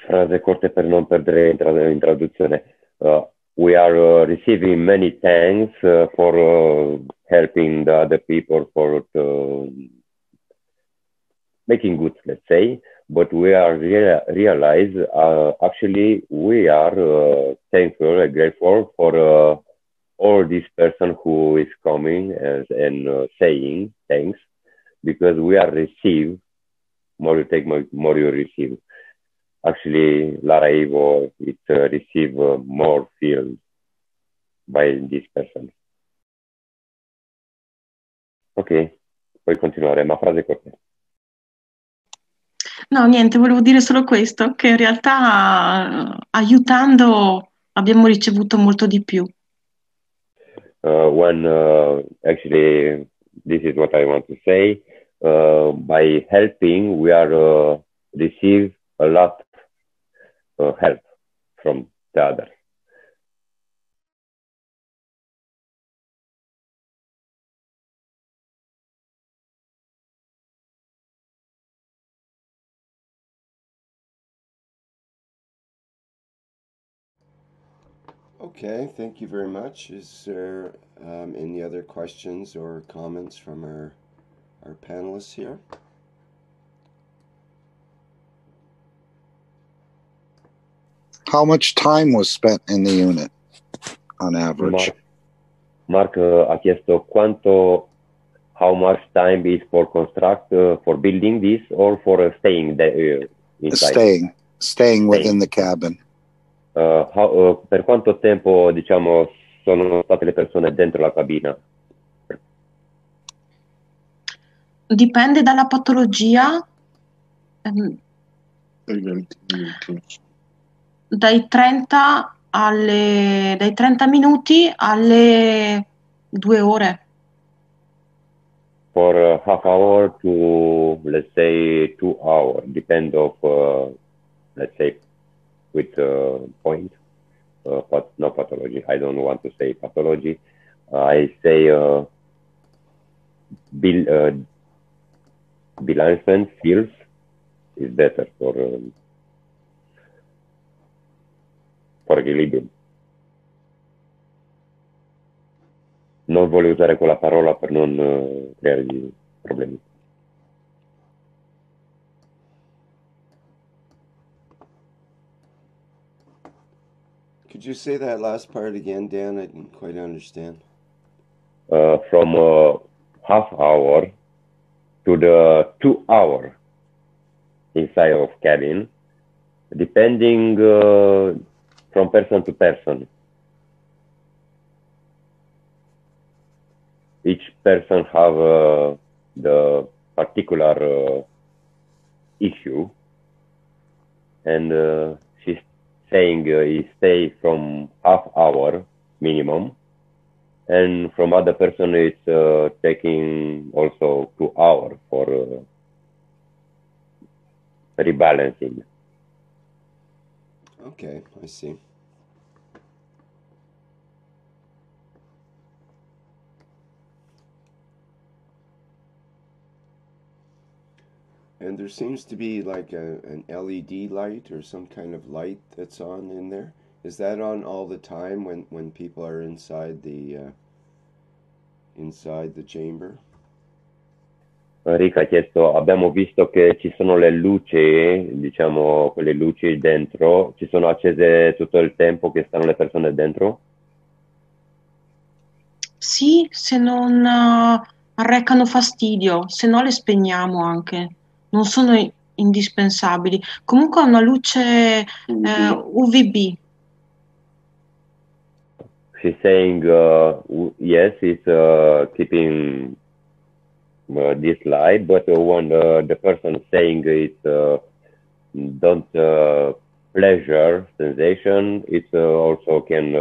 Frase corte per non perdere in traduzione. We are receiving many thanks for helping the other people for making good, let's say, but we are realize actually we are thankful and grateful for all this person who is coming and saying thanks, because we are received, more you take, more you receive. Actually, Lara Ivo, it receive more feel by this person. Ok, puoi continuare, ma frase corta. No, niente, volevo dire solo questo, che in realtà aiutando abbiamo ricevuto molto di più. When actually, this is what I want to say. By helping, we are receive a lot help from the others. Okay, thank you very much. Is there any other questions or comments from our panelists here? How much time was spent in the unit on average? Mark ha chiesto how much time is for construct, for building this, or for staying there inside? Staying within the cabin. Per quanto tempo, diciamo, sono state le persone dentro la cabina? Dipende dalla patologia, dai 30 dai 30 minuti alle 2 ore. For half hour to, let's say, 2 hours, depend of, let's say, with point, but no pathology. I don't want to say pathology. I say balancement feels is better for equilibrium. Non voglio usare quella parola per non creare problemi. Could you say that last part again, Dan? I didn't quite understand. From half hour to the 2 hour inside of cabin, depending from person to person. Each person have the particular issue, and she's saying he stay from half hour minimum, and from other person it's taking also 2 hours for rebalancing. Okay, I see. And there seems to be like an LED light or some kind of light that's on in there. Is that on all the time when people are inside the chamber? Rick ha chiesto, abbiamo visto che ci sono le luci, diciamo, quelle luci dentro, ci sono accese tutto il tempo che stanno le persone dentro? Sì, se non arrecano fastidio, se no le spegniamo anche. Non sono indispensabili. Comunque è una luce UVB. She's saying, yes, it's keeping this light, but when the person saying it don't pleasure sensation, it also can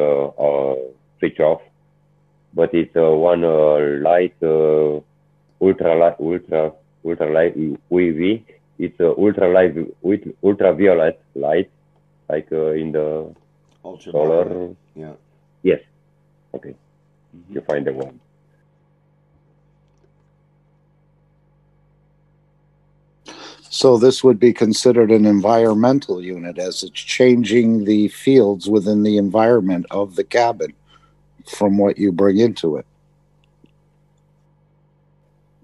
switch off. But it's one light, ultralight UV. It's ultraviolet light, like in the solar. Yeah. Yes. Okay. You find the one. So this would be considered an environmental unit, as it's changing the fields within the environment of the cabin from what you bring into it.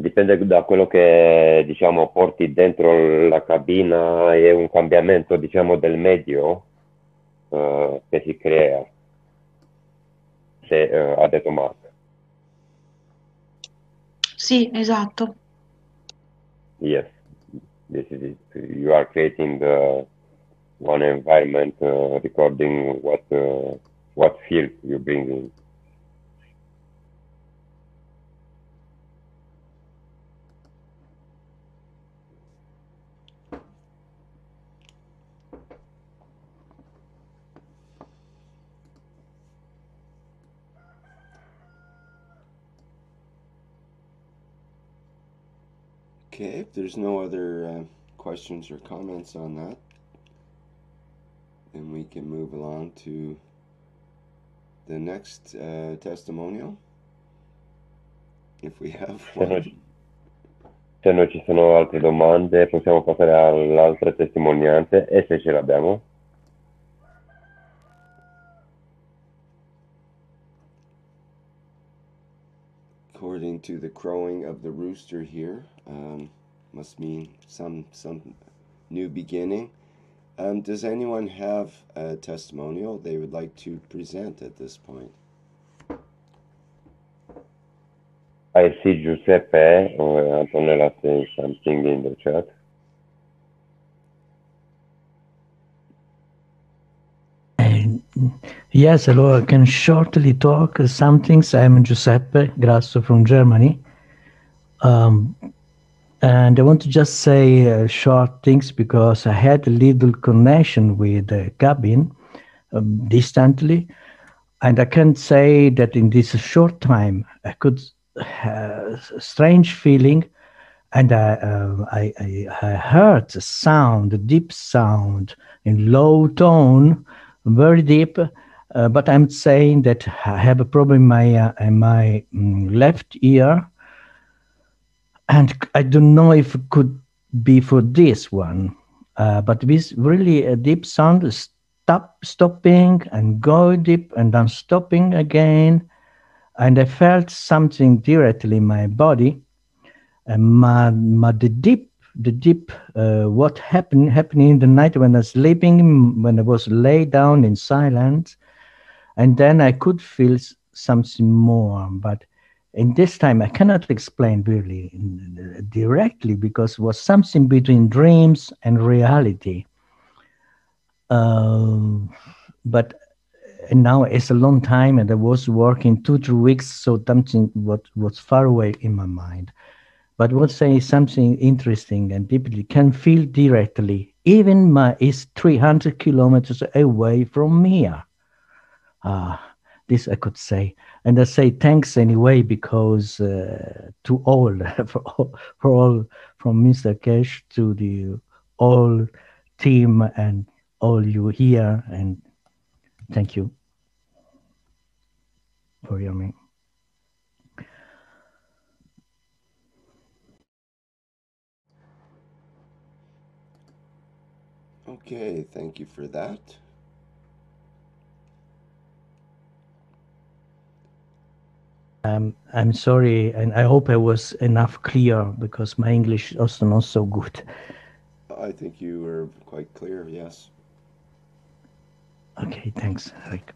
Dipende da quello che, diciamo, porti dentro la cabina, è un cambiamento, diciamo, del medio che si crea, se ha detto Mark. Sì, esatto. Yes, this is it. You are creating one environment, recording what field you bring in. Okay, if there's no other questions or comments on that, then we can move along to the next testimonial, if we have one. Se non ci sono altre domande, possiamo passare alle altre testimonianze, e se ce l'abbiamo. According to the crowing of the rooster here, must mean some new beginning. Does anyone have a testimonial they would like to present at this point? I see Giuseppe, Antonella saying something in the chat. Yes, hello, I can shortly talk some things. I'm Giuseppe Grasso from Germany. And I want to just say short things because I had a little connection with the cabin distantly. And I can say that in this short time, I could have a strange feeling. And I heard a sound, a deep sound in low tone, very deep. But I'm saying that I have a problem in my left ear. And I don't know if it could be for this one. But this really a deep sound, stopping and going deep and then stopping again. And I felt something directly in my body. And the deep, what happening in the night when I was sleeping, when I was laid down in silence, and then I could feel something more. But in this time, I cannot explain really directly because it was something between dreams and reality. But now it's a long time, and I was working 2-3 weeks, so something what was far away in my mind. But what say something interesting and deeply can feel directly, even is 300 kilometers away from here. This I could say. And I say thanks anyway, because to all, for all, from Mr. Keshe to the all team and all you here, and thank you for hearing me. Okay, thank you for that. I'm sorry, and I hope I was enough clear because my English is also not so good. I think you were quite clear, yes. Okay, thanks, Eric.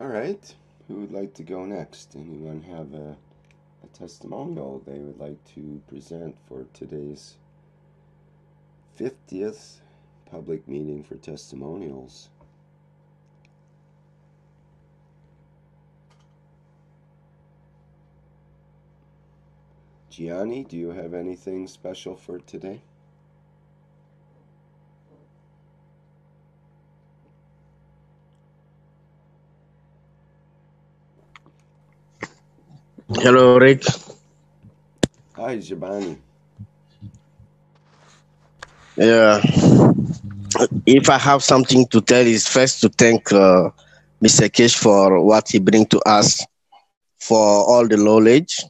All right, who would like to go next? Anyone have a testimonial they would like to present for today's 50th public meeting for testimonials? Gianni, do you have anything special for today? Hello, Rick. Hi, Giovanni. Yeah. If I have something to tell, is first to thank Mr. Keshe for what he brings to us, for all the knowledge.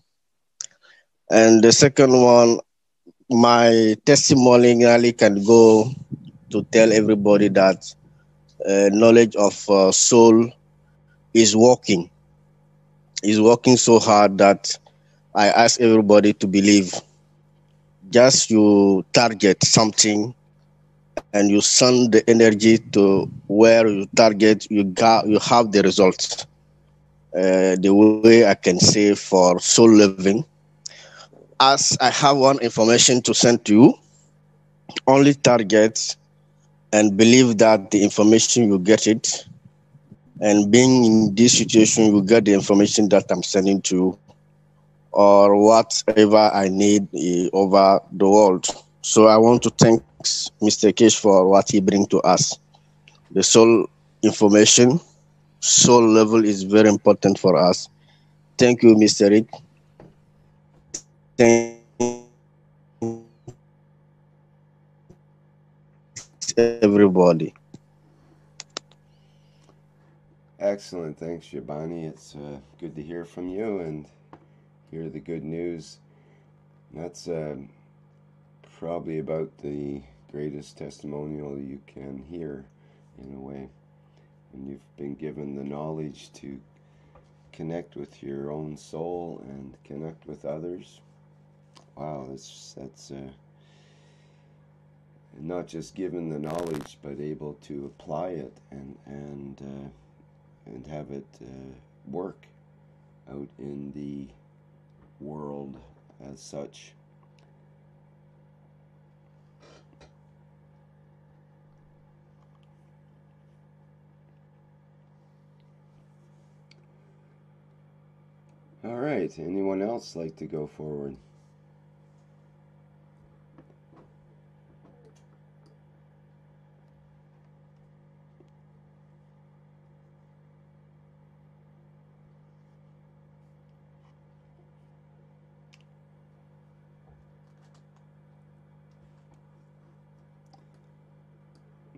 And the second one, my testimony really can go to tell everybody that knowledge of soul is working. Is working so hard that I ask everybody to believe. Just you target something and you send the energy to where you target, you have the results. The way I can say for soul living, as I have one information to send to you, only target and believe that the information you get it, and being in this situation, you get the information that I'm sending to you, or whatever I need over the world. So I want to thank Mr. Keshe for what he brings to us. The soul information, soul level is very important for us. Thank you, Mr. Rick. Thank everybody. Excellent. Thanks, Giovanni. It's good to hear from you and hear the good news. That's probably about the greatest testimonial you can hear, in a way. And you've been given the knowledge to connect with your own soul and connect with others. Wow, that's not just given the knowledge, but able to apply it and have it work out in the world as such. All right, anyone else like to go forward?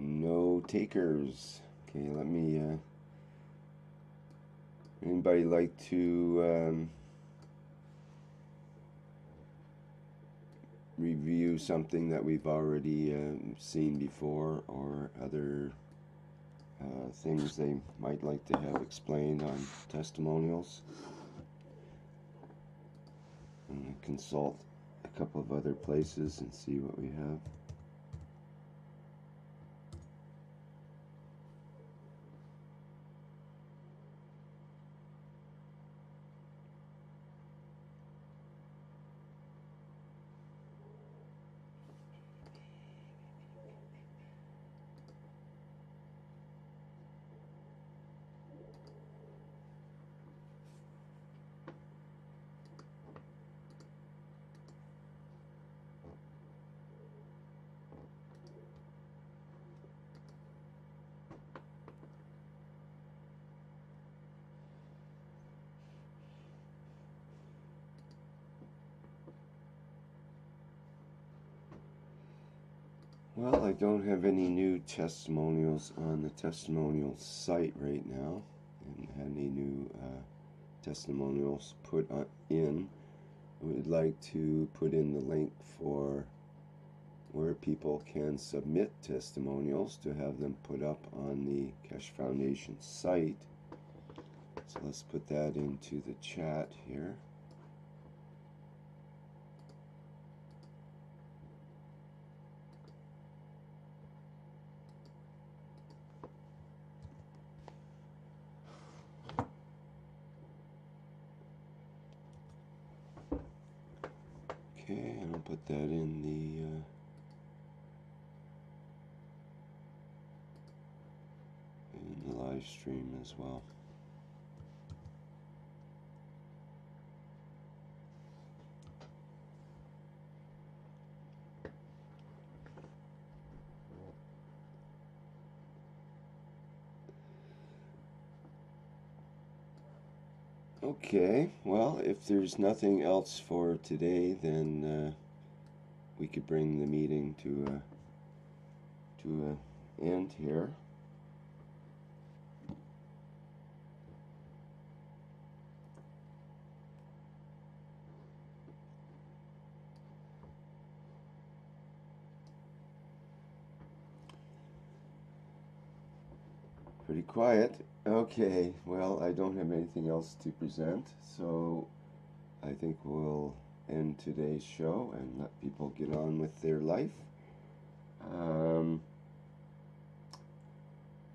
No takers. Okay, let me anybody like to review something that we've already seen before, or other things they might like to have explained on testimonials? And consult a couple of other places and see what we have. Well, I don't have any new testimonials on the testimonial site right now. I haven't had any new testimonials put in. would like to put in the link for where people can submit testimonials to have them put up on the Keshe Foundation site. So let's put that into the chat here. Okay, and I'll put that in the live stream as well. Okay, well, if there's nothing else for today, then we could bring the meeting to an end here. Pretty quiet. Okay, well, I don't have anything else to present, so I think we'll end today's show and let people get on with their life.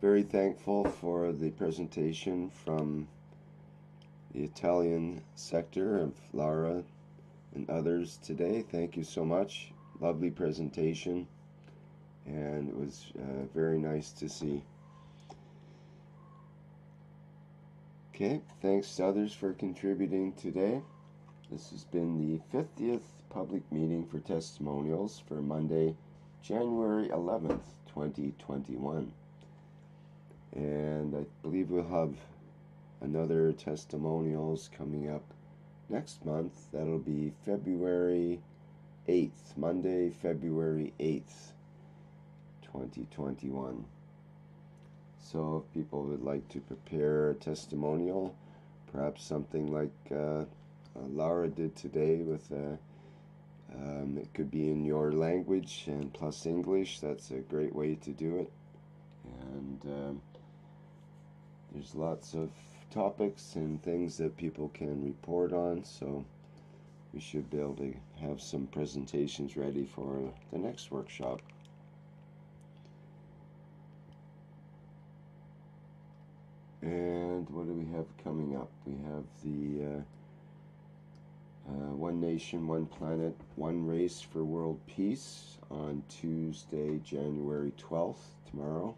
Very thankful for the presentation from the Italian sector of Lara and others today. Thank you so much. Lovely presentation, and it was very nice to see. Okay, thanks to others for contributing today. This has been the 50th public meeting for testimonials for Monday, January 11th, 2021. And I believe we'll have another testimonials coming up next month. That'll be February 8th, Monday, February 8th, 2021. So if people would like to prepare a testimonial, perhaps something like Laura did today with it could be in your language and plus English. That's a great way to do it. And there's lots of topics and things that people can report on, so we should be able to have some presentations ready for the next workshop. And what do we have coming up? We have the One Nation, One Planet, One Race for World Peace on Tuesday, January 12th, tomorrow.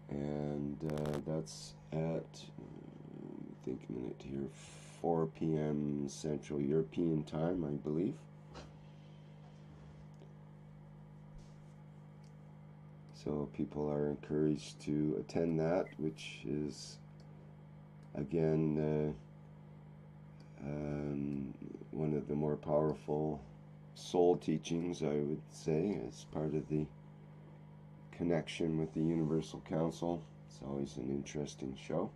And that's at, think a minute here, 4 p.m. Central European Time, I believe. So people are encouraged to attend that, which is, again, one of the more powerful soul teachings, I would say, as part of the connection with the Universal Council. It's always an interesting show.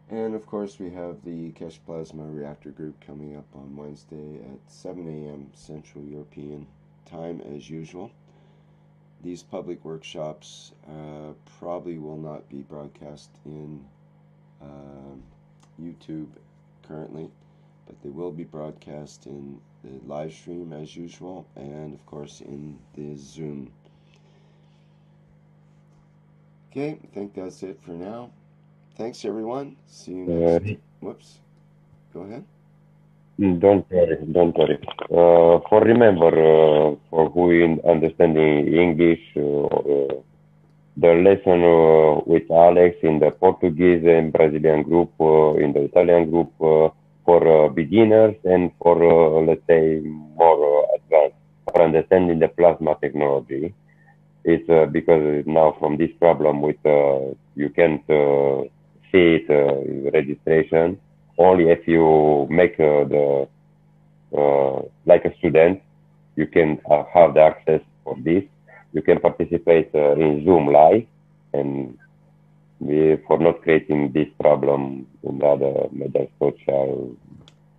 And of course we have the Keshe Plasma Reactor Group coming up on Wednesday at 7 a.m. Central European Time as usual. These public workshops probably will not be broadcast in YouTube currently, but they will be broadcast in the live stream as usual, and of course in the Zoom. Okay, I think that's it for now. Thanks everyone. See you next. Whoops. Go ahead. Don't worry. For remember, for who understanding English, the lesson with Alex in the Portuguese and Brazilian group, in the Italian group, for beginners and for, let's say, more advanced, for understanding the plasma technology. It's because now from this problem with, you can't see it in registration, only if you make like a student, you can have the access for this. You can participate in Zoom live, and for not creating this problem in other social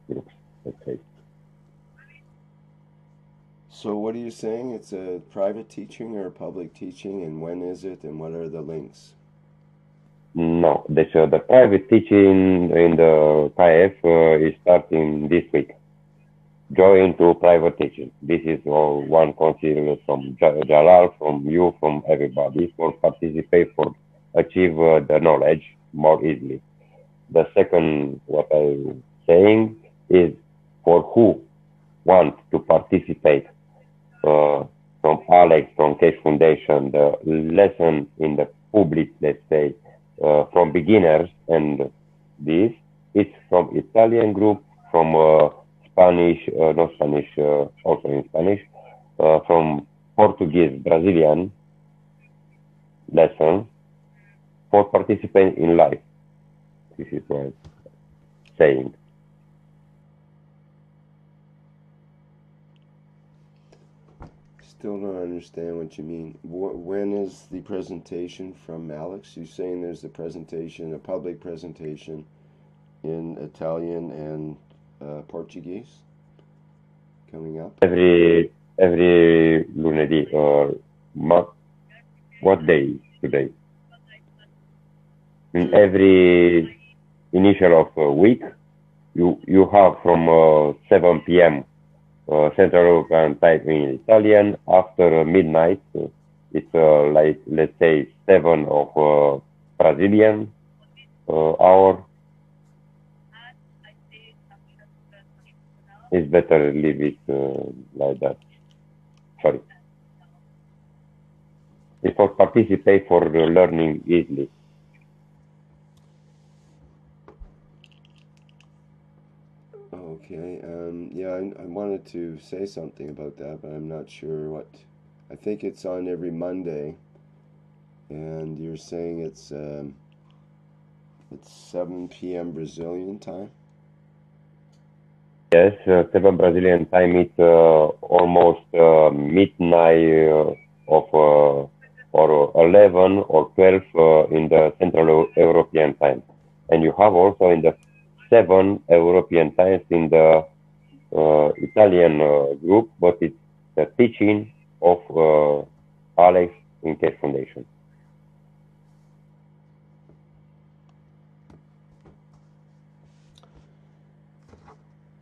groups, let's say. So what are you saying? It's a private teaching or a public teaching, and when is it, and what are the links? No, the private teaching in the KF is starting this week. Join to private teaching. This is one consider from Jalal, from you, from everybody for participate, for achieve the knowledge more easily. The second, what I'm saying is for who want to participate from Alex, from Keshe Foundation, the lesson in the public, let's say, from beginners, and this, it's from Italian group, from Spanish, not Spanish, also in Spanish, from Portuguese, Brazilian lesson for participate in life. This is what I'm saying. Still don't understand what you mean. When is the presentation from Alex? You're saying there's a presentation, a public presentation in Italian and Portuguese coming up? Every lunedì or what day today? In every initial of a week, you have from 7 p.m. Central European time in Italian. After midnight, it's like, let's say, 7 of Brazilian hour. It's better leave it like that. Sorry. It's for participate for learning easily. Okay, yeah, I wanted to say something about that, but I'm not sure what. I think it's on every Monday, and you're saying it's 7 p.m. Brazilian time? Yes, 7 Brazilian time, it's almost midnight or 11 or 12 in the Central European time. And you have also in the 7 European times in the Italian group, but it's the teaching of Alex in Keshe Foundation.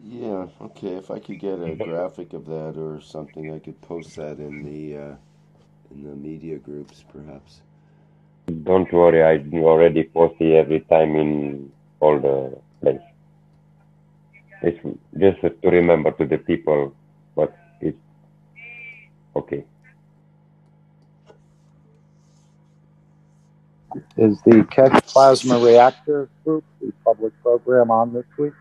Yeah, okay, if I could get a graphic of that or something, I could post that in the media groups, perhaps. Don't worry, I already post it every time in all the places. It's just to remember to the people, but it's okay. Is the Keshe Plasma Reactor Group, the public program, on this week?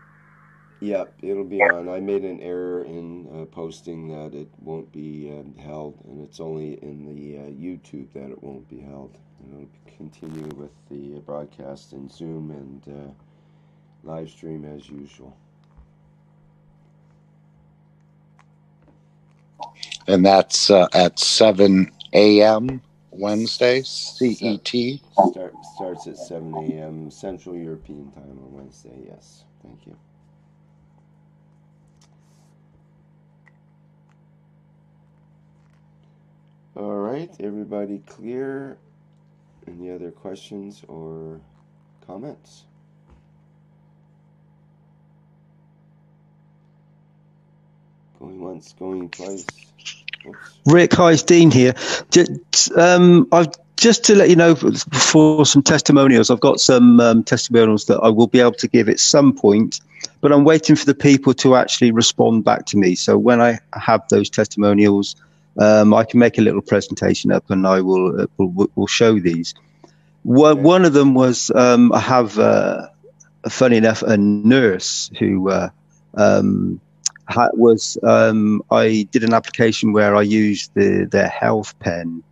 Yep, it'll be on. I made an error in posting that it won't be held, and it's only in the YouTube that it won't be held. And it'll continue with the broadcast in Zoom and live stream as usual. And that's at 7 a.m. Wednesday, CET? Starts at 7 a.m. Central European time on Wednesday, yes. Thank you. All right, everybody clear? Any other questions or comments? Going once, going twice. Oops. Rick, hi, it's Dean here. Just to let you know, for some testimonials, I've got some testimonials that I will be able to give at some point, but I'm waiting for the people to actually respond back to me. So when I have those testimonials, I can make a little presentation up, and I will show these. One of them was I have, funny enough, a nurse who I did an application where I used their health pen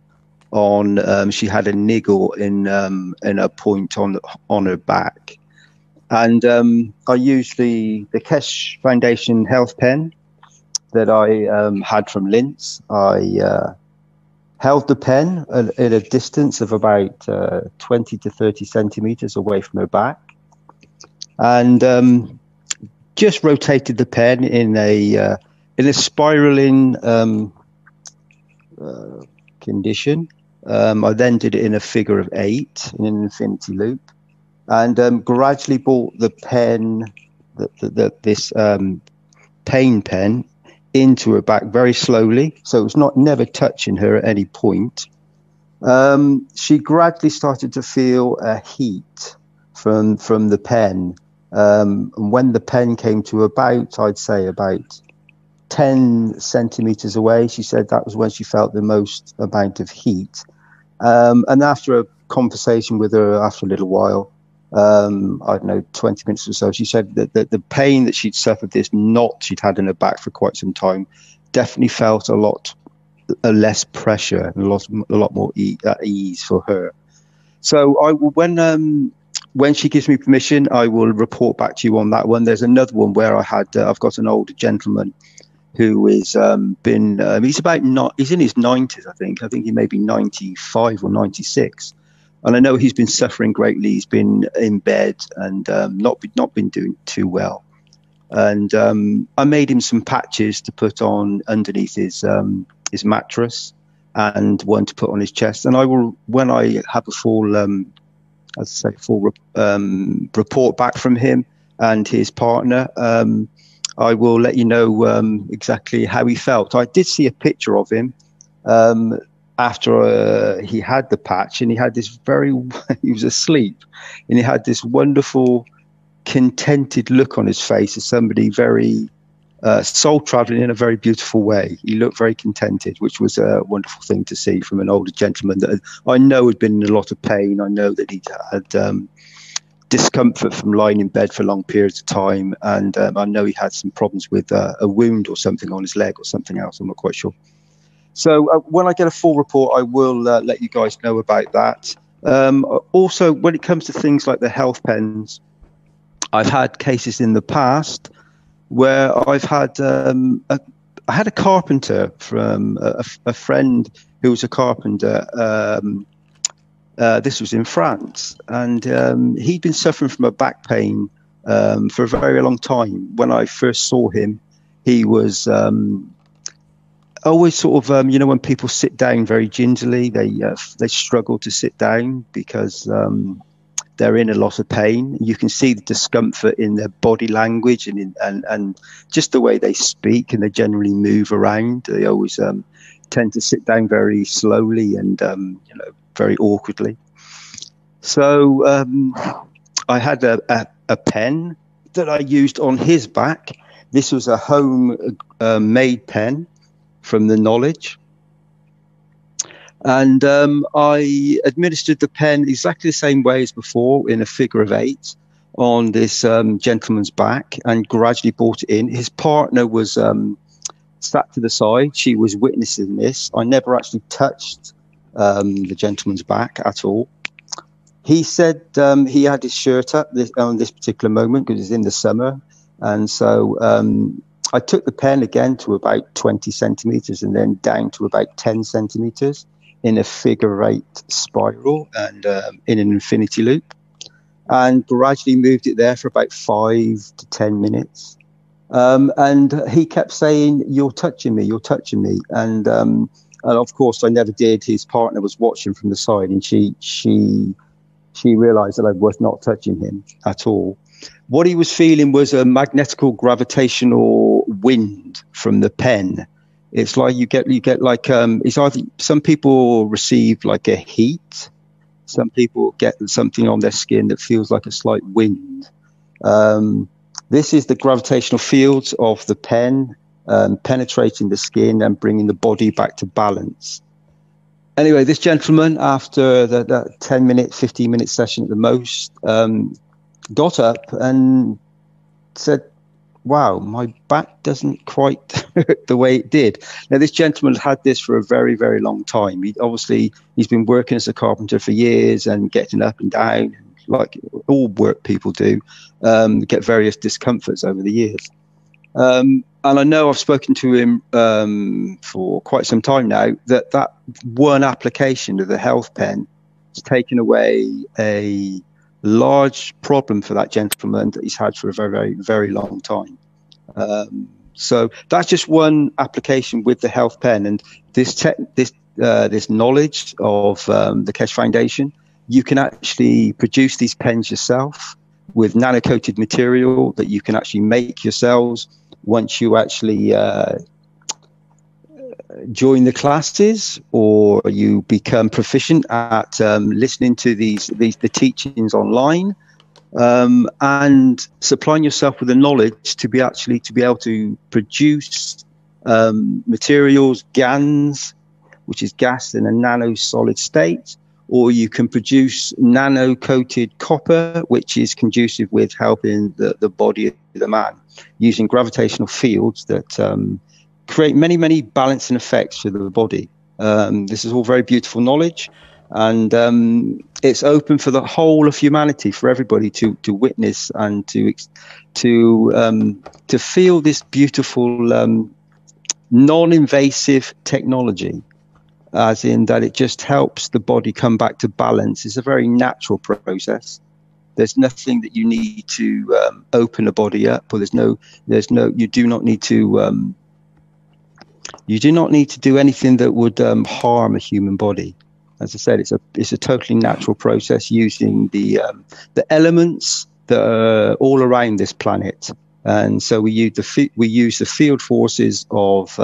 on. She had a niggle in a point on her back, and I used the Keshe Foundation health pen that I had from Linz. I held the pen at a distance of about 20 to 30 centimeters away from her back, and just rotated the pen in a spiraling condition. I then did it in a figure of 8 in an infinity loop, and gradually brought the pen, this pain pen, into her back very slowly. So it was never touching her at any point. She gradually started to feel a heat from the pen. And when the pen came to I'd say about 10 centimeters away, she said that was when she felt the most amount of heat. And after a conversation with her, after a little while, I don't know, 20 minutes or so, she said that the pain that she'd suffered, this knot she'd had in her back for quite some time, definitely felt a lot less pressure and a lot more ease for her. So when she gives me permission, I will report back to you on that one. There's another one where I've got an older gentleman who is he's in his 90s, I think he may be 95 or 96. And I know he's been suffering greatly. He's been in bed and not been doing too well. And I made him some patches to put on underneath his mattress, and one to put on his chest. And I will, when I have a full report back from him and his partner, I will let you know exactly how he felt. I did see a picture of him after he had the patch, and he had this he was asleep, and he had this wonderful, contented look on his face as somebody very soul traveling in a very beautiful way. He looked very contented, which was a wonderful thing to see from an older gentleman that I know had been in a lot of pain. I know that he'd had discomfort from lying in bed for long periods of time, and I know he had some problems with a wound or something on his leg or something else. I'm not quite sure. So when I get a full report, I will let you guys know about that. Also, when it comes to things like the health pens, I've had cases in the past where I've had I had a carpenter from a friend who was a carpenter. This was in France, and he'd been suffering from a back pain for a very long time. When I first saw him, he was always sort of, when people sit down very gingerly, they struggle to sit down because they're in a lot of pain. You can see the discomfort in their body language and just the way they speak, and they generally move around. They always tend to sit down very slowly and very awkwardly. So I had a pen that I used on his back. This was a home made pen from the Knowledge. And I administered the pen exactly the same way as before, in a figure of 8 on this gentleman's back, and gradually brought it in. His partner was sat to the side. She was witnessing this. I never actually touched the gentleman's back at all. He said he had his shirt up on this particular moment because it's in the summer. And so I took the pen again to about 20 centimeters and then down to about 10 centimeters in a figure 8 spiral and in an infinity loop, and gradually moved it there for about 5 to 10 minutes. And he kept saying, "You're touching me, you're touching me." And of course I never did. His partner was watching from the side, and she realized that I was not touching him at all. What he was feeling was a magnetical gravitational wind from the pen. It's like you get like it's either some people receive like a heat, some people get something on their skin that feels like a slight wind. This is the gravitational fields of the pen penetrating the skin and bringing the body back to balance. Anyway, this gentleman, after that 10-minute, 15-minute session at the most, got up and said, "Wow, my back doesn't quite hurt the way it did." Now, this gentleman had this for a very, very long time. He's been working as a carpenter for years and getting up and down, like all work people do, get various discomforts over the years. And I know I've spoken to him for quite some time now, that one application of the health pen has taken away a large problem for that gentleman that he's had for a very, very, very long time. So that's just one application with the health pen, and this knowledge of the Keshe Foundation. You can actually produce these pens yourself with nano-coated material that you can actually make yourselves once you actually join the classes, or you become proficient at listening to the teachings online, and supplying yourself with the knowledge to be able to produce materials, GANs, which is gas in a nano solid state, or you can produce nano-coated copper, which is conducive with helping the body of the man, using gravitational fields that create many, many balancing effects for the body. This is all very beautiful knowledge, and it's open for the whole of humanity, for everybody to witness and to feel this beautiful non-invasive technology, as in that it just helps the body come back to balance. It's a very natural process. There's nothing that you need to open the body up, or you do not need to do anything that would harm a human body. As I said, it's a totally natural process using the elements that are all around this planet, and so we use the field forces of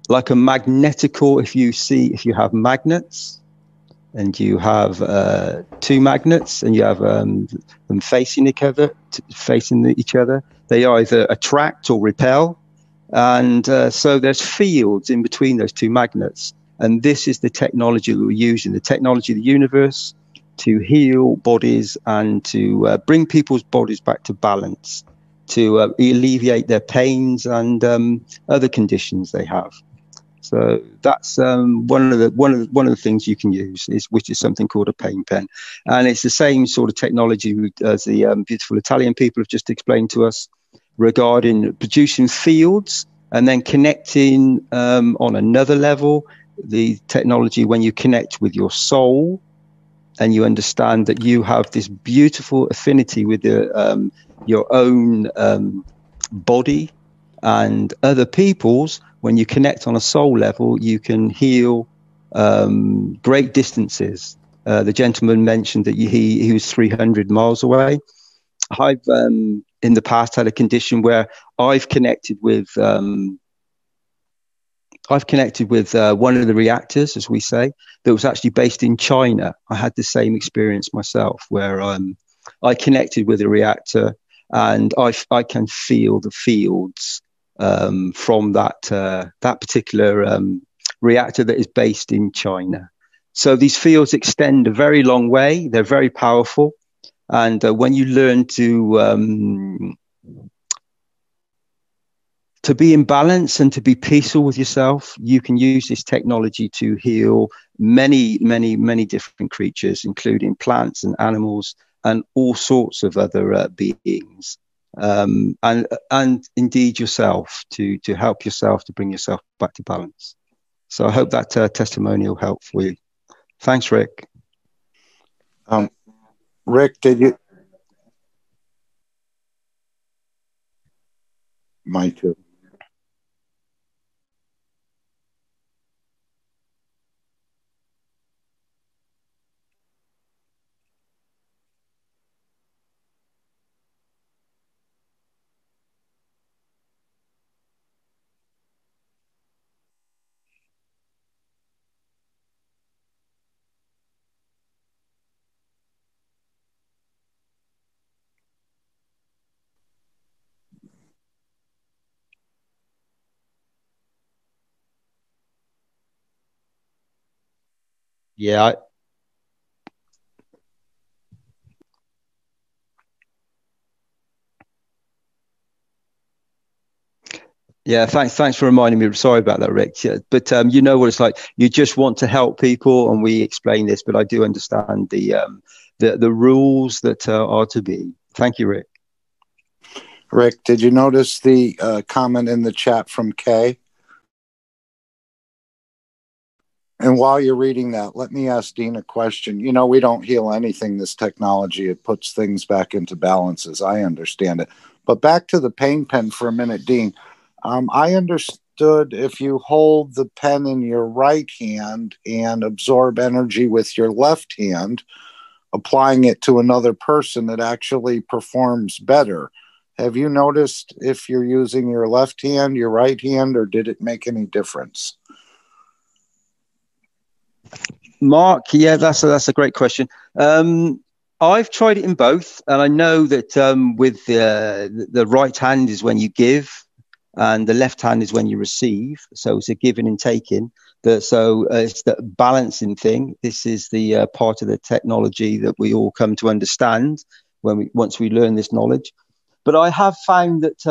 like a magnetical. If you have magnets, and you have two magnets, and you have them facing each other, they either attract or repel. And so there's fields in between those two magnets. And this is the technology that we're using, the technology of the universe, to heal bodies and to bring people's bodies back to balance, to alleviate their pains and other conditions they have. So that's one of the things you can use, which is something called a pain pen, and it's the same sort of technology as the beautiful Italian people have just explained to us regarding producing fields and then connecting on another level. The technology when you connect with your soul and you understand that you have this beautiful affinity with your own body and other people's. When you connect on a soul level, you can heal great distances. The gentleman mentioned that he was 300 miles away. I've in the past had a condition where I've connected with one of the reactors, as we say, that was actually based in China. I had the same experience myself, where I connected with a reactor, and I can feel the fields from that particular reactor that is based in China. So these fields extend a very long way. They're very powerful, and when you learn to be in balance and to be peaceful with yourself, you can use this technology to heal many, many, many different creatures, including plants and animals and all sorts of other beings. And indeed yourself, to help yourself to bring yourself back to balance. So I hope that testimonial helped for you. Thanks, Rick. Rick, did you? My too. Yeah. Yeah, thanks for reminding me. Sorry about that, Rick. Yeah, but you know what it's like. You just want to help people, and we explain this. But I do understand the rules that are to be. Thank you, Rick. Rick, did you notice the comment in the chat from Kay? And while you're reading that, let me ask Dean a question. You know, we don't heal anything, this technology. It puts things back into balance, as I understand it. But back to the pain pen for a minute, Dean. I understood if you hold the pen in your right hand and absorb energy with your left hand, applying it to another person, it actually performs better. Have you noticed if you're using your left hand, your right hand, or did it make any difference? Mark, yeah, that's a great question. I've tried it in both, and I know that with the right hand is when you give, and the left hand is when you receive. So it's a giving and taking. So it's the balancing thing. This is the part of the technology that we all come to understand once we learn this knowledge. But I have found that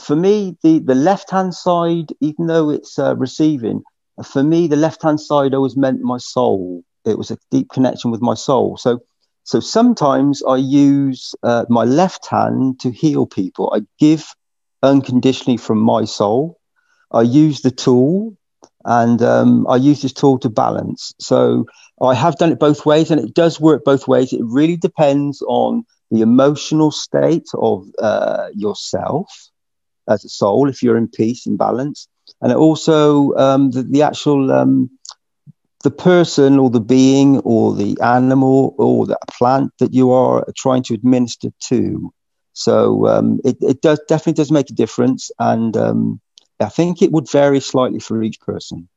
for me, the left-hand side, even though it's receiving, for me, the left-hand side always meant my soul. It was a deep connection with my soul. So sometimes I use my left hand to heal people. I give unconditionally from my soul. I use the tool, and I use this tool to balance. So I have done it both ways, and it does work both ways. It really depends on the emotional state of yourself as a soul, if you're in peace and balance, and also the actual the person or the being or the animal or the plant that you are trying to administer to. So it definitely does make a difference, and I think it would vary slightly for each person.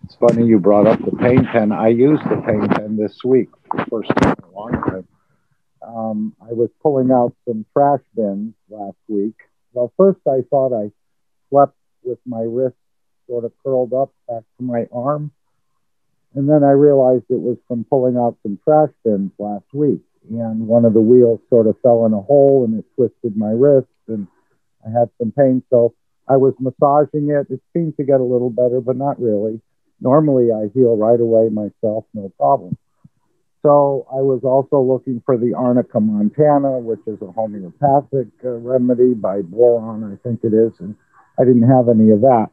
It's funny you brought up the pain pen. I used the pain pen this week for the first time in a long time. I was pulling out some trash bins last week. Well, first I thought I slept with my wrist sort of curled up back to my arm. And then I realized it was from pulling out some trash bins last week. And one of the wheels sort of fell in a hole and it twisted my wrist and I had some pain. So I was massaging it. It seemed to get a little better, but not really. Normally I heal right away myself, no problem. So I was also looking for the Arnica montana, which is a homeopathic remedy by boron, I think it is, and I didn't have any of that.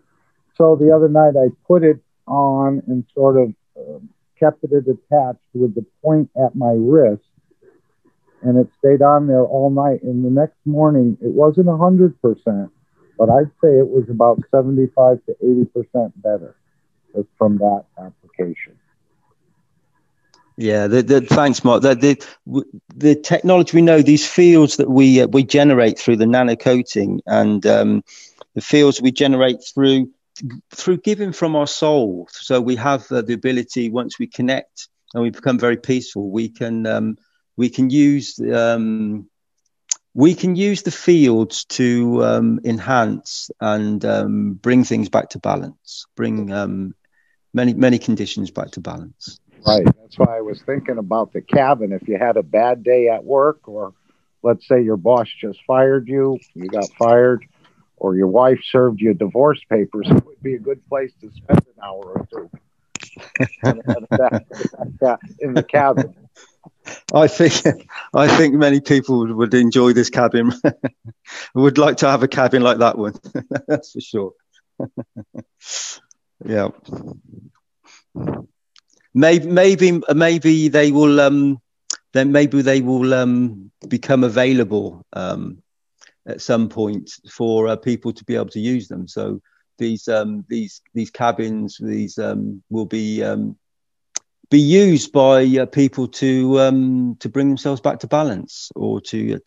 So the other night I put it on and sort of kept it attached with the point at my wrist, and it stayed on there all night. And the next morning, it wasn't 100%, but I'd say it was about 75 to 80% better just from that application. Yeah, thanks, Mark. The technology, we know these fields that we generate through the nano coating, and the fields we generate through giving from our soul. So we have the ability, once we connect and we become very peaceful, we can use the fields to enhance and bring things back to balance, bring many conditions back to balance. Right. That's why I was thinking about the cabin. If you had a bad day at work, or let's say your boss just fired you, you got fired, or your wife served you divorce papers, it would be a good place to spend an hour or two in the cabin. I think many people would enjoy this cabin. Would like to have a cabin like that one. That's for sure. Yeah. Maybe they will become available at some point for people to be able to use them. So these cabins will be used by people to bring themselves back to balance, or to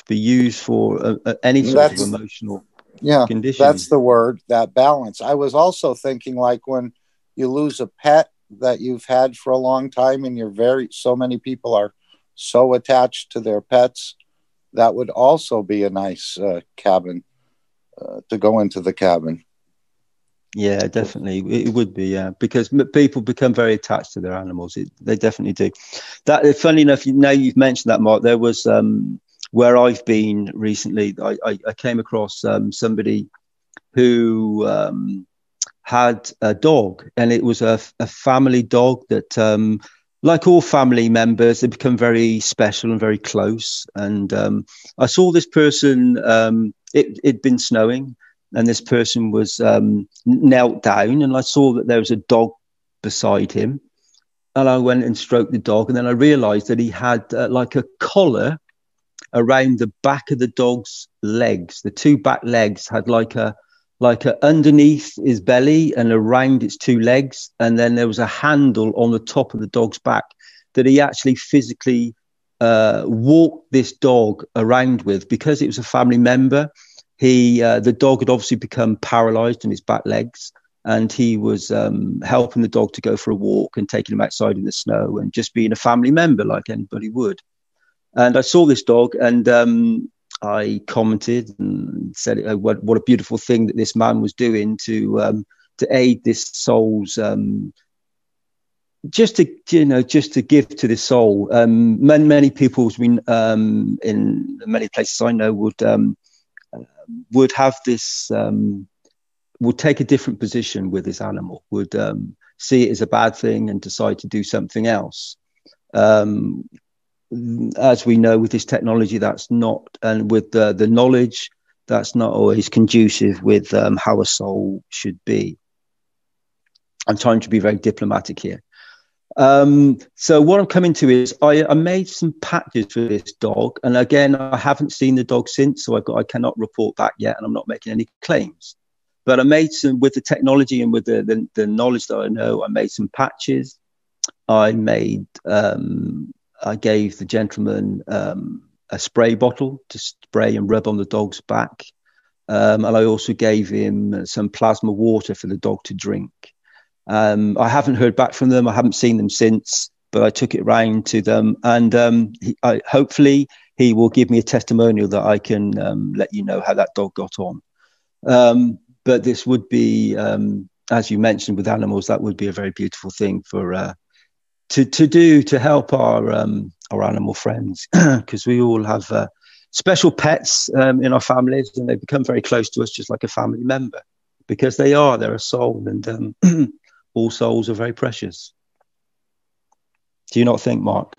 be used for any sort of emotional condition. That's the word, that balance. I was also thinking, like, when you lose a pet that you've had for a long time and so many people are so attached to their pets, that would also be a nice cabin to go into the cabin. Yeah, definitely. It would be, because people become very attached to their animals. They definitely do. That, funny enough, now you've mentioned that, Mark, there was where I've been recently, I came across somebody who had a dog, and it was a family dog that, like all family members, they become very special and very close. And I saw this person, it'd been snowing, and this person was knelt down, and I saw that there was a dog beside him, and I went and stroked the dog, and then I realized that he had like a collar around the back of the dog's legs. The two back legs had like a underneath his belly and around its two legs, and then there was a handle on the top of the dog's back that he actually physically walked this dog around with. Because it was a family member, the dog had obviously become paralyzed in his back legs, and he was helping the dog to go for a walk and taking him outside in the snow and just being a family member like anybody would. And I saw this dog, and I commented and said, what a beautiful thing that this man was doing to aid this soul's, just to give to this soul. Many people in many places I know would have this, would take a different position with this animal, would see it as a bad thing and decide to do something else. As we know, with this technology, that's not, and with the knowledge, that's not always conducive with how a soul should be. I'm trying to be very diplomatic here. So what I'm coming to is I made some patches for this dog, and again, I haven't seen the dog since, so I cannot report back yet, and I'm not making any claims. But I made some, with the technology and with the knowledge that I know, I made some patches. I gave the gentleman a spray bottle to spray and rub on the dog's back. And I also gave him some plasma water for the dog to drink. I haven't heard back from them. I haven't seen them since, but I took it round to them. And hopefully he will give me a testimonial that I can let you know how that dog got on. But this would be, as you mentioned, with animals, that would be a very beautiful thing for to do, to help our animal friends, because we all have special pets in our families, and they become very close to us, just like a family member, because they're a soul, and all souls are very precious. Do you not think, Mark?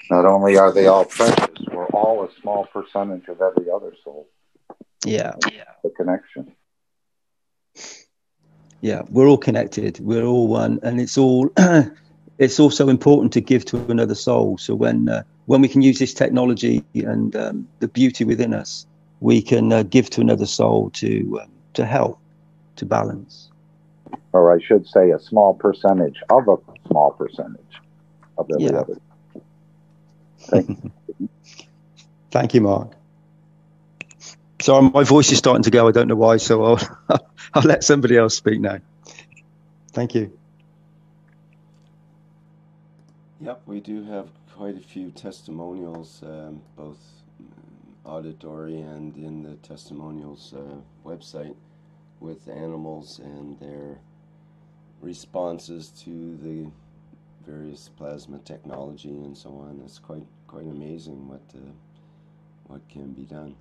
Not only are they all precious, we're all a small percentage of every other soul. Yeah. The connection. Yeah, we're all connected. We're all one, and it's all. It's also important to give to another soul. So when we can use this technology and the beauty within us, we can give to another soul to help, to balance. Or I should say, a small percentage of a small percentage of every other. Thank you, Mark. So my voice is starting to go. I don't know why. So I'll let somebody else speak now. Thank you. Yep, we do have quite a few testimonials, both auditory and in the testimonials website, with animals and their responses to the various plasma technology and so on. It's quite amazing what can be done.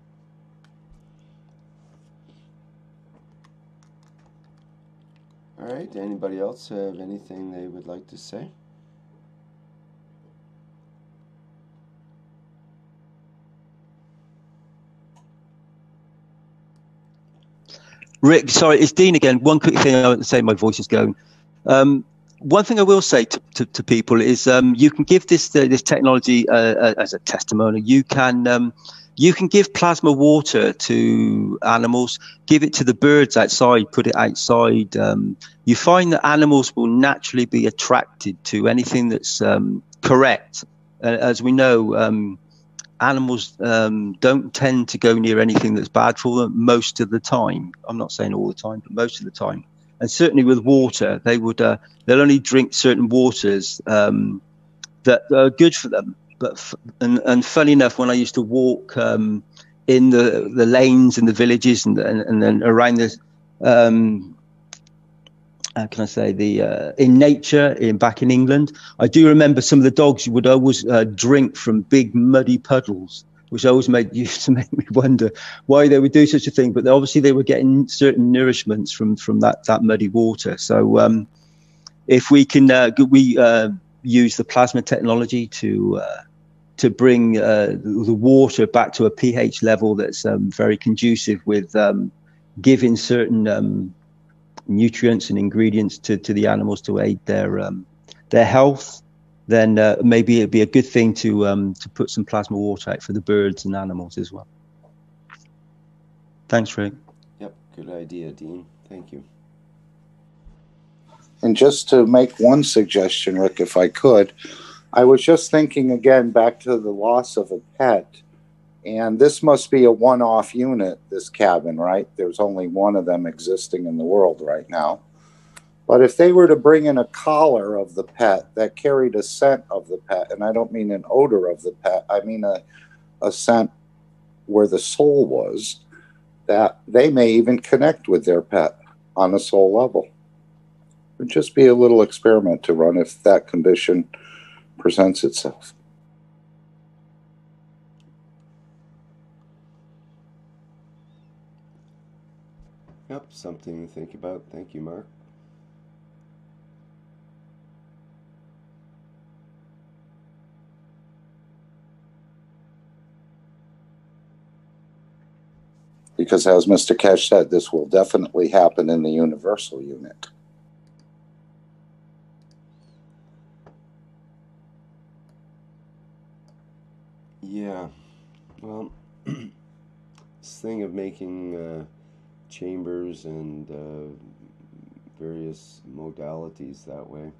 All right, anybody else have anything they would like to say? Rick, sorry, it's Dean again. One quick thing I want to say, my voice is going. One thing I will say to people is you can give this technology as a testimonial. You can give plasma water to animals, give it to the birds outside, put it outside. You find that animals will naturally be attracted to anything that's correct. As we know, animals don't tend to go near anything that's bad for them most of the time. I'm not saying all the time, but most of the time. And certainly with water, they'll only drink certain waters that are good for them. But and funny enough, when I used to walk in the lanes in the villages and then around this, how can I say, in nature back in England, I do remember some of the dogs would always drink from big muddy puddles, which always used to make me wonder why they would do such a thing. But obviously they were getting certain nourishments from that muddy water. So if we can use the plasma technology to to bring the water back to a pH level that's very conducive with giving certain nutrients and ingredients to the animals to aid their health, then maybe it'd be a good thing to put some plasma water out for the birds and animals as well. Thanks, Rick. Yep, good idea, Dean. Thank you. And just to make one suggestion, Rick, if I could, I was just thinking again back to the loss of a pet, and this must be a one-off unit, this cabin, right? There's only one of them existing in the world right now. But if they were to bring in a collar of the pet that carried a scent of the pet, and I don't mean an odor of the pet, I mean a scent where the soul was, that they may even connect with their pet on a soul level. It would just be a little experiment to run if that condition presents itself. Yep, something to think about. Thank you, Mark. Because as Mr. Keshe said, this will definitely happen in the universal unit. Yeah, well, this thing of making chambers and various modalities that way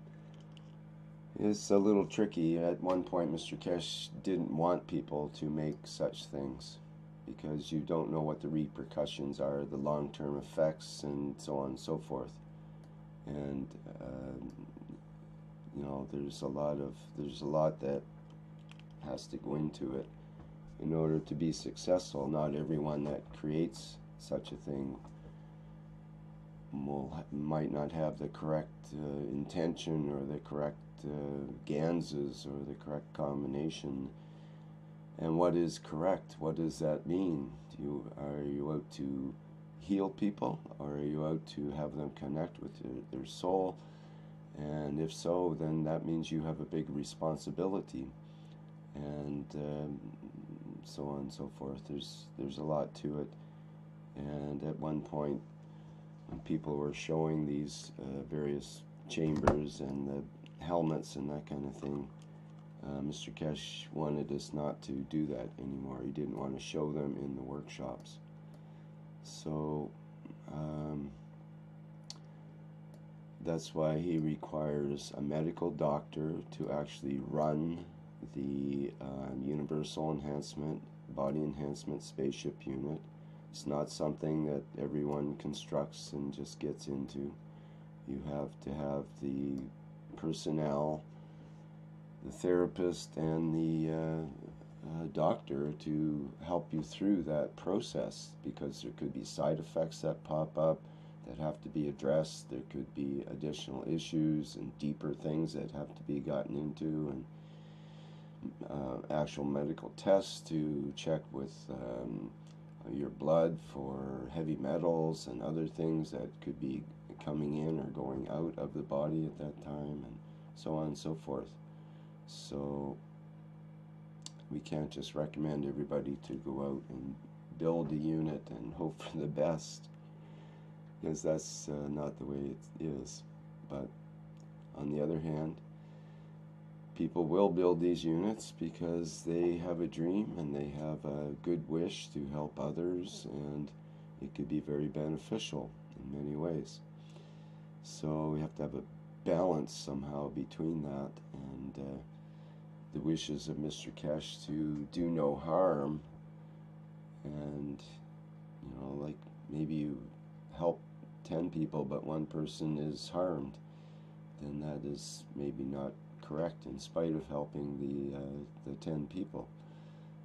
is a little tricky. At one point, Mr. Keshe didn't want people to make such things because you don't know what the repercussions are, the long-term effects, and so on and so forth. And you know, there's a lot that has to go into it in order to be successful. Not everyone that creates such a thing might not have the correct intention or the correct ganses or the correct combination. And what is correct? What does that mean? Are you out to heal people, or are you out to have them connect with their soul? And if so, then that means you have a big responsibility, and so on and so forth. There's a lot to it. And at one point, when people were showing these various chambers and the helmets and that kind of thing, Mr. Keshe wanted us not to do that anymore. He didn't want to show them in the workshops. So that's why he requires a medical doctor to actually run the universal enhancement, body enhancement spaceship unit. It's not something that everyone constructs and just gets into. You have to have the personnel, the therapist, and the doctor to help you through that process, because there could be side effects that pop up that have to be addressed. There could be additional issues and deeper things that have to be gotten into, and actual medical tests to check with your blood for heavy metals and other things that could be coming in or going out of the body at that time, and so on and so forth. So we can't just recommend everybody to go out and build a unit and hope for the best, because that's not the way it is. But on the other hand, people will build these units because they have a dream and they have a good wish to help others, and it could be very beneficial in many ways. So we have to have a balance somehow between that and the wishes of Mr. Keshe to do no harm. And, you know, like maybe you help 10 people but one person is harmed, then that is maybe not correct in spite of helping the 10 people.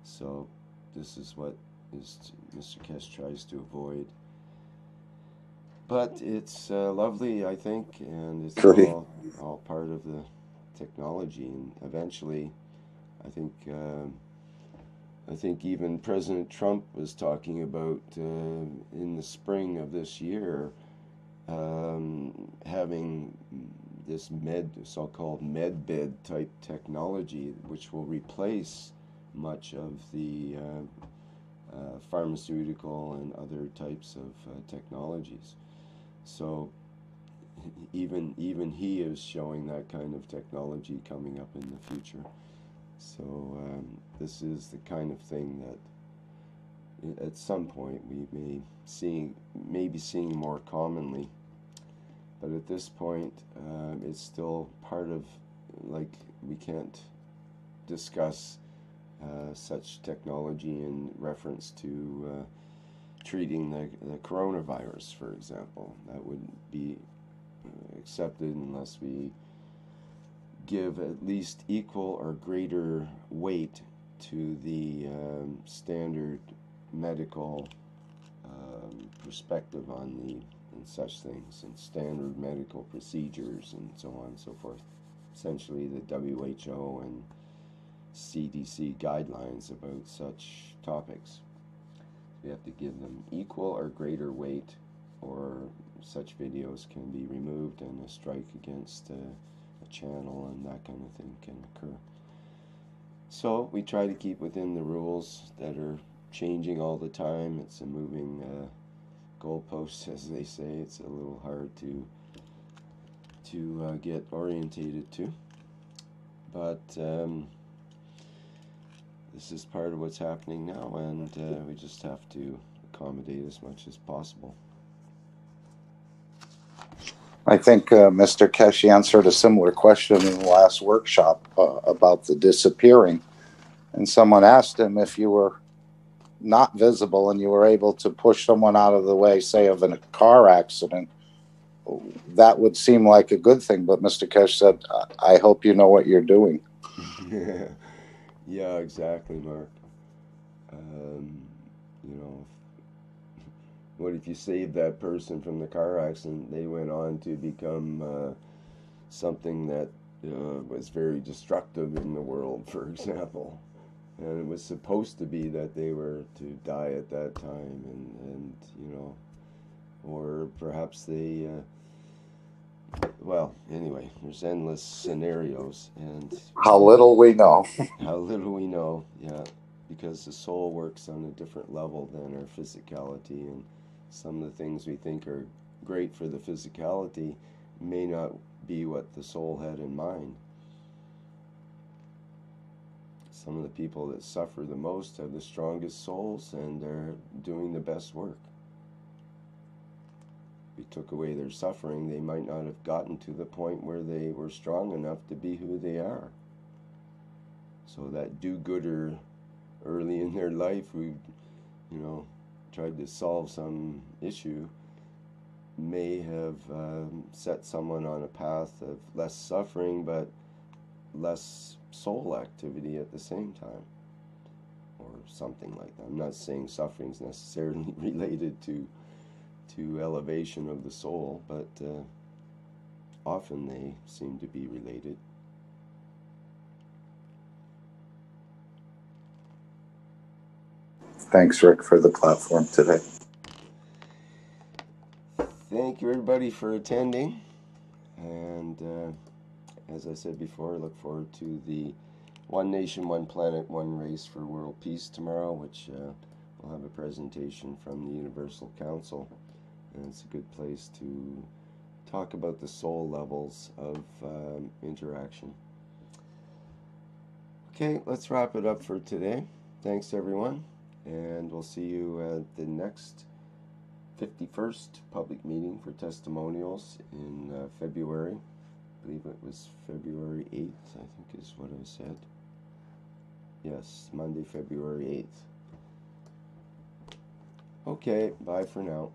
So this is what Mr. Keshe tries to avoid. But it's lovely, I think, and it's all part of the technology. And eventually, I think even President Trump was talking about in the spring of this year having this so-called medbed type technology, which will replace much of the pharmaceutical and other types of technologies. So even he is showing that kind of technology coming up in the future. So this is the kind of thing that at some point we may be seeing more commonly, but at this point it's still part of, like, we can't discuss such technology in reference to treating the coronavirus, for example. That wouldn't be accepted unless we give at least equal or greater weight to the standard medical perspective on such things, and standard medical procedures and so on and so forth. Essentially the WHO and CDC guidelines about such topics. We have to give them equal or greater weight, or such videos can be removed and a strike against a channel and that kind of thing can occur. So we try to keep within the rules that are changing all the time. It's a moving goalpost, as they say. It's a little hard to get orientated to, but this is part of what's happening now, and we just have to accommodate as much as possible. I think Mr. Keshe answered a similar question in the last workshop about the disappearing. And someone asked him, if you were not visible and you were able to push someone out of the way, say of a car accident, that would seem like a good thing. But Mr. Keshe said, I hope you know what you're doing. Yeah, exactly, Mark. You know, what if you saved that person from the car accident? They went on to become something that was very destructive in the world, for example. And it was supposed to be that they were to die at that time, and you know, or perhaps they, well, anyway, there's endless scenarios, and how little we know. How little we know, yeah, because the soul works on a different level than our physicality, and some of the things we think are great for the physicality may not be what the soul had in mind. Some of the people that suffer the most have the strongest souls, and they're doing the best work. If we took away their suffering, they might not have gotten to the point where they were strong enough to be who they are. So that do-gooder early in their life, who, you know, tried to solve some issue, may have set someone on a path of less suffering, but less soul activity at the same time, or something like that. I'm not saying suffering is necessarily related to elevation of the soul, but often they seem to be related. Thanks, Rick, for the platform today. Thank you, everybody, for attending. And as I said before, I look forward to the One Nation, One Planet, One Race for World Peace tomorrow, which will have a presentation from the Universal Council. And it's a good place to talk about the soul levels of interaction. Okay, let's wrap it up for today. Thanks, everyone. And we'll see you at the next 51st public meeting for testimonials in February. I believe it was February 8th, I think is what I said. Yes, Monday, February 8th. Okay, bye for now.